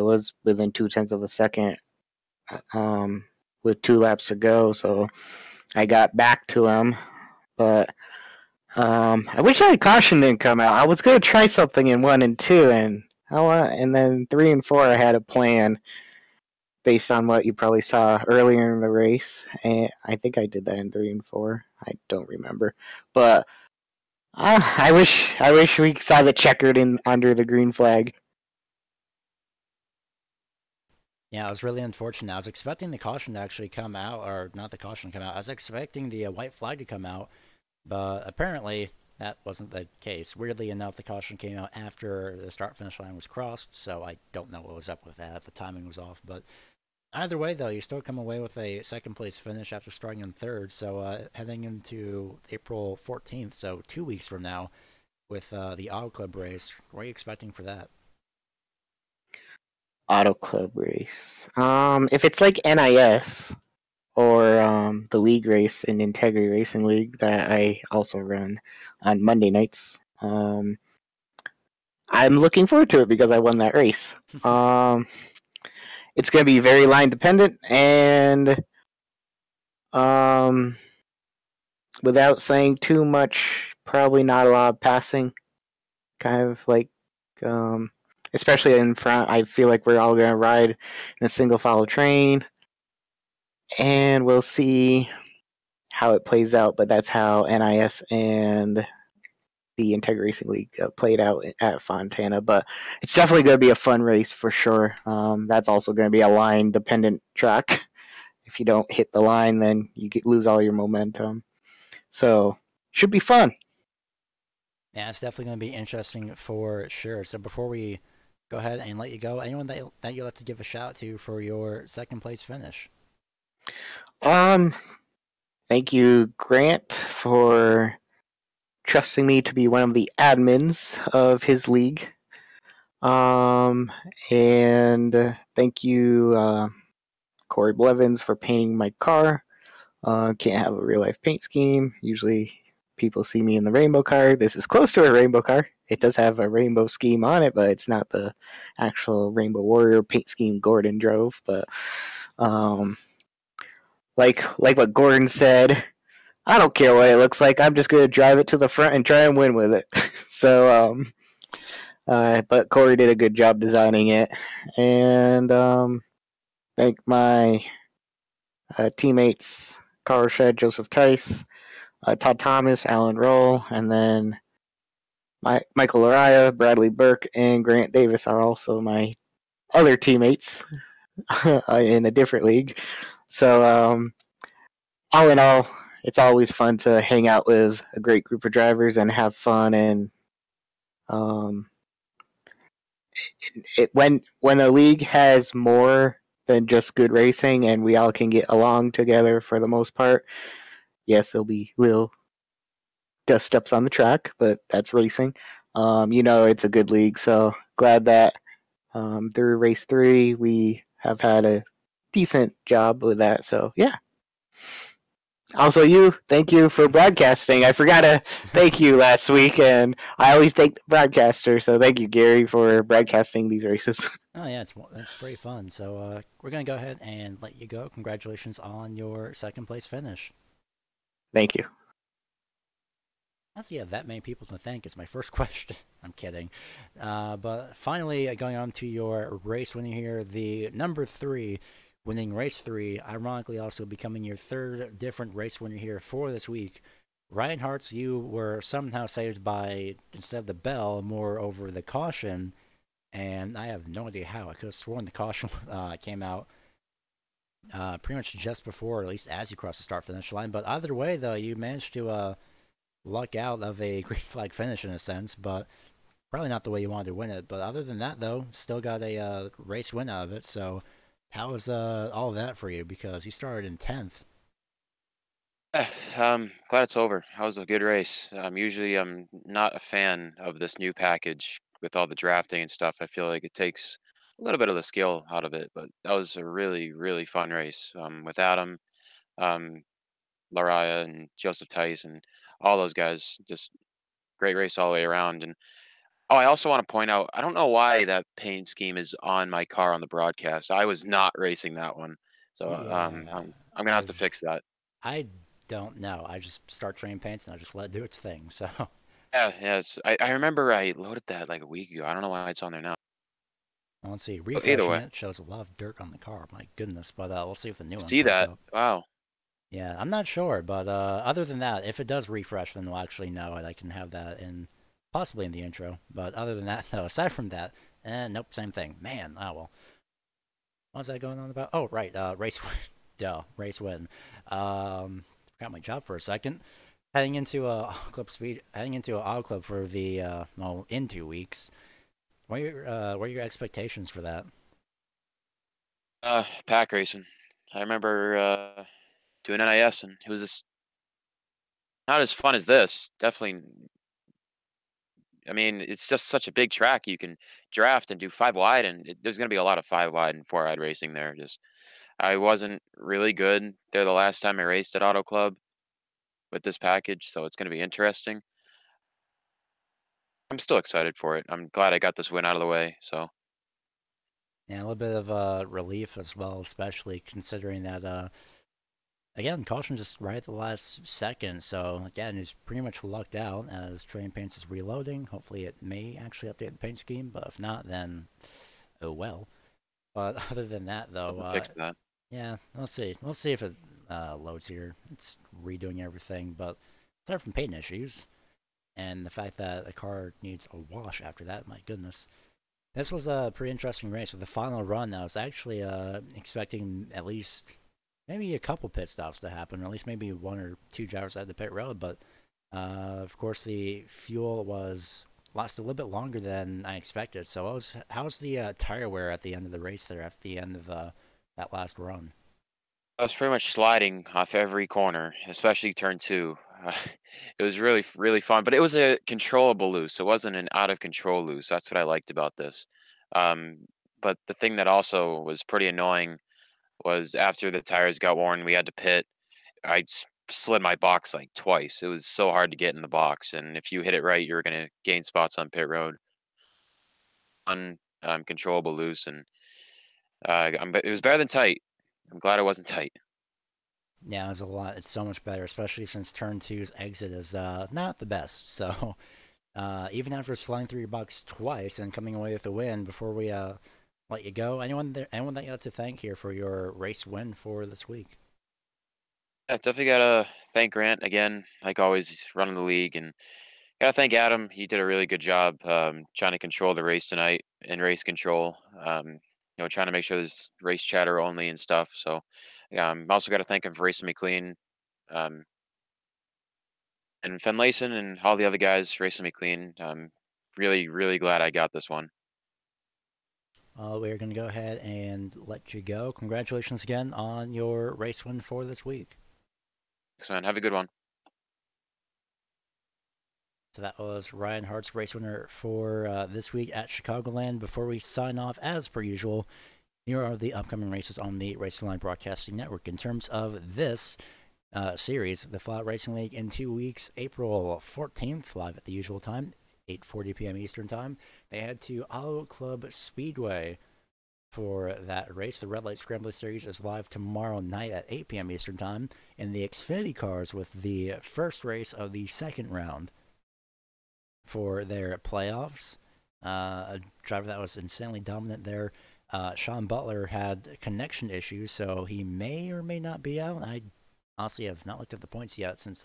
was within 0.2 of a second with 2 laps to go, so I got back to him, but I wish I had caution didn't come out. I was gonna try something in 1 and 2, and then 3 and 4 I had a plan based on what you probably saw earlier in the race. And I think I did that in 3 and 4. I don't remember, but I wish we saw the checkered in under the green flag. Yeah, it was really unfortunate. I was expecting the caution to actually come out, or not the caution to come out. I was expecting the white flag to come out, but apparently that wasn't the case. Weirdly enough, the caution came out after the start-finish line was crossed, so I don't know what was up with that. The timing was off, but either way, though, you still come away with a second-place finish after starting in third. So heading into April 14th, so 2 weeks from now, with the Auto Club race, what are you expecting for that? Auto club race. If it's like NIS or the league race in Integrity Racing League that I also run on Monday nights, I'm looking forward to it because I won that race. It's going to be very line dependent, and without saying too much, probably not a lot of passing. Kind of like, especially in front, I feel like we're all going to ride in a single file train, and we'll see how it plays out. But that's how NIS and the Integrity Racing League played out at Fontana. But it's definitely going to be a fun race for sure. That's also going to be a line dependent track. If you don't hit the line, then you lose all your momentum. So should be fun. Yeah, it's definitely going to be interesting for sure. So before we go ahead and let you go, anyone that you'd like to give a shout to for your second place finish? Thank you, Grant, for trusting me to be one of the admins of his league. And thank you, Corey Blevins, for painting my car. Can't have a real life paint scheme. Usually people see me in the rainbow car. This is close to a rainbow car. It does have a rainbow scheme on it, but it's not the actual Rainbow Warrior paint scheme Gordon drove. But like what Gordon said, I don't care what it looks like. I'm just gonna drive it to the front and try and win with it. So but Corey did a good job designing it, and thank my teammates Carl Shed, Joseph Tice, Todd Thomas, Alan Roll, and then Michael Araya, Bradley Burke, and Grant Davis are also my other teammates in a different league. So all in all, it's always fun to hang out with a great group of drivers and have fun. And when a league has more than just good racing and we all can get along together for the most part, yes, there'll be little dust ups on the track, but that's racing. It's a good league, so glad that through race 3 we have had a decent job with that. So yeah. Also, thank you for broadcasting. I forgot to thank you last week, and I always thank the broadcaster. So thank you, Gary, for broadcasting these races. Oh yeah, that's pretty fun. So we're gonna go ahead and let you go. Congratulations on your second place finish. Thank you. Honestly, you have that many people to thank is my first question. I'm kidding. But finally, going on to your race winner here, the number 3, winning race 3, ironically also becoming your third different race winner here for this week. Ryan Hartz, you were somehow saved by, instead of the bell, more over the caution, and I have no idea how. I could have sworn the caution came out pretty much just before, or at least as you crossed the start-finish line. But either way, though, you managed to luck out of a green flag finish in a sense, but probably not the way you wanted to win it. But other than that, though, still got a race win out of it. So how was all of that for you? Because you started in 10th. Glad it's over. That was a good race. Usually I'm not a fan of this new package with all the drafting and stuff. I feel like it takes a little bit of the skill out of it, but that was a really, really fun race. With Adam, um, Lariah, and Joseph Tice, and all those guys, just great race all the way around. And I also want to point out, I don't know why that paint scheme is on my car on the broadcast. I was not racing that one, so Yeah, I'm gonna have to fix that. I don't know. I just start train paints and I just let it do its thing. So Yeah, yes. I remember I loaded that like a week ago. I don't know why it's on there now. let's see. Either Refreshing way, it shows a lot of dirt on the car. My goodness. But we'll see if the new one see comes that? up. Wow. Yeah, I'm not sure, but other than that, if it does refresh, then we'll actually know it. I can have that in possibly in the intro. But other than that, no. Aside from that, nope, same thing. Man, oh well. What was I going on about? Oh, right, race win. Duh, race win. Forgot my job for a second. Heading into a auto club for the well, in 2 weeks. What are your expectations for that? Pack racing. I remember doing NIS, and it was just not as fun as this. Definitely. I mean, it's just such a big track. You can draft and do 5 wide, and there's going to be a lot of 5 wide and 4 wide racing there. Just I wasn't really good there the last time I raced at Auto Club with this package, so it's going to be interesting. I'm still excited for it. I'm glad I got this win out of the way. So Yeah, a little bit of relief as well, especially considering that again, caution just right at the last second. So again, he's pretty much lucked out as Train Paints is reloading. Hopefully, it may actually update the paint scheme, but if not, then oh well. But other than that, though, fix that. yeah, we'll see. We'll see if it loads here. It's redoing everything, but aside from paint issues and the fact that the car needs a wash after that, my goodness. This was a pretty interesting race. With the final run, I was actually expecting at least maybe a couple pit stops to happen, or at least maybe 1 or 2 drivers at the pit road. But of course, the fuel lasted a little bit longer than I expected. So, how's the tire wear at the end of the race there? At the end of that last run? I was pretty much sliding off every corner, especially turn two. It was really, really fun, but it was a controllable loose. It wasn't an out of control loose. That's what I liked about this. Um, but the thing that also was pretty annoying was after the tires got worn, we had to pit. Slid my box like twice. It was so hard to get in the box, and if you hit it right, you're going to gain spots on pit road. Uncontrollable loose, and it was better than tight. I'm glad it wasn't tight. Yeah, it's a lot. It's so much better, especially since turn two's exit is not the best. So even after sliding through your box twice and coming away with the win, before we let you go, anyone that you have to thank here for your race win for this week? Yeah, definitely gotta thank Grant again, like always, he's running the league, and gotta thank Adam. He did a really good job trying to control the race tonight in race control. Trying to make sure there's race chatter only and stuff. So, yeah, I'm also gotta thank him for racing me clean, um, and Finlayson and all the other guys racing me clean. Really, really glad I got this one. We're going to go ahead and let you go. Congratulations again on your race win for this week. Thanks, man. Have a good one. So that was Ryan Hart's race winner for this week at Chicagoland. Before we sign off, as per usual, here are the upcoming races on the Racing Line Broadcasting Network. In terms of this series, the Flatout Racing League in 2 weeks, April 14th, live at the usual time, 8:40 p.m. Eastern Time. They head to Auto Club Speedway for that race. The Red Light Scrambler Series is live tomorrow night at 8 p.m. Eastern Time in the Xfinity cars with the first race of the second round for their playoffs. A driver that was insanely dominant there. Sean Butler had connection issues, so he may or may not be out. I honestly have not looked at the points yet since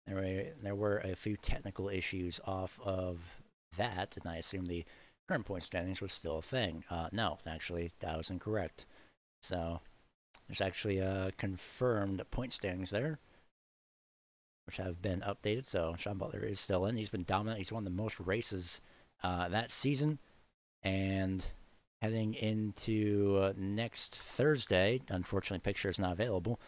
there were a few technical issues off of that, and I assume the current point standings was still a thing. No, actually, that was incorrect. So there's actually confirmed point standings there, which have been updated. So Sean Butler is still in. He's been dominant. He's won the most races that season. And heading into next Thursday, unfortunately, picture is not available,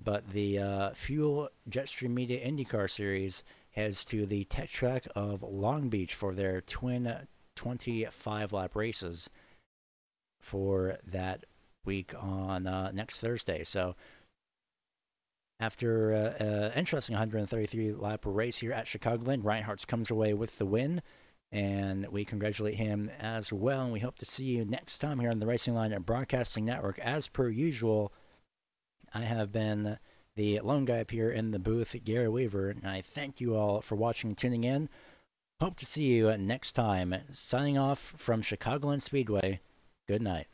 but the Fuel Jetstream Media IndyCar Series heads to the Tech Track of Long Beach for their twin 25-lap races for that week on next Thursday. So after an interesting 133-lap race here at Chicagoland, Ryan Hartz comes away with the win, and we congratulate him as well. And we hope to see you next time here on the Racing Line Broadcasting Network. As per usual, I have been the lone guy up here in the booth, Gary Weaver, and I thank you all for watching and tuning in. Hope to see you next time. Signing off from Chicagoland Speedway. Good night.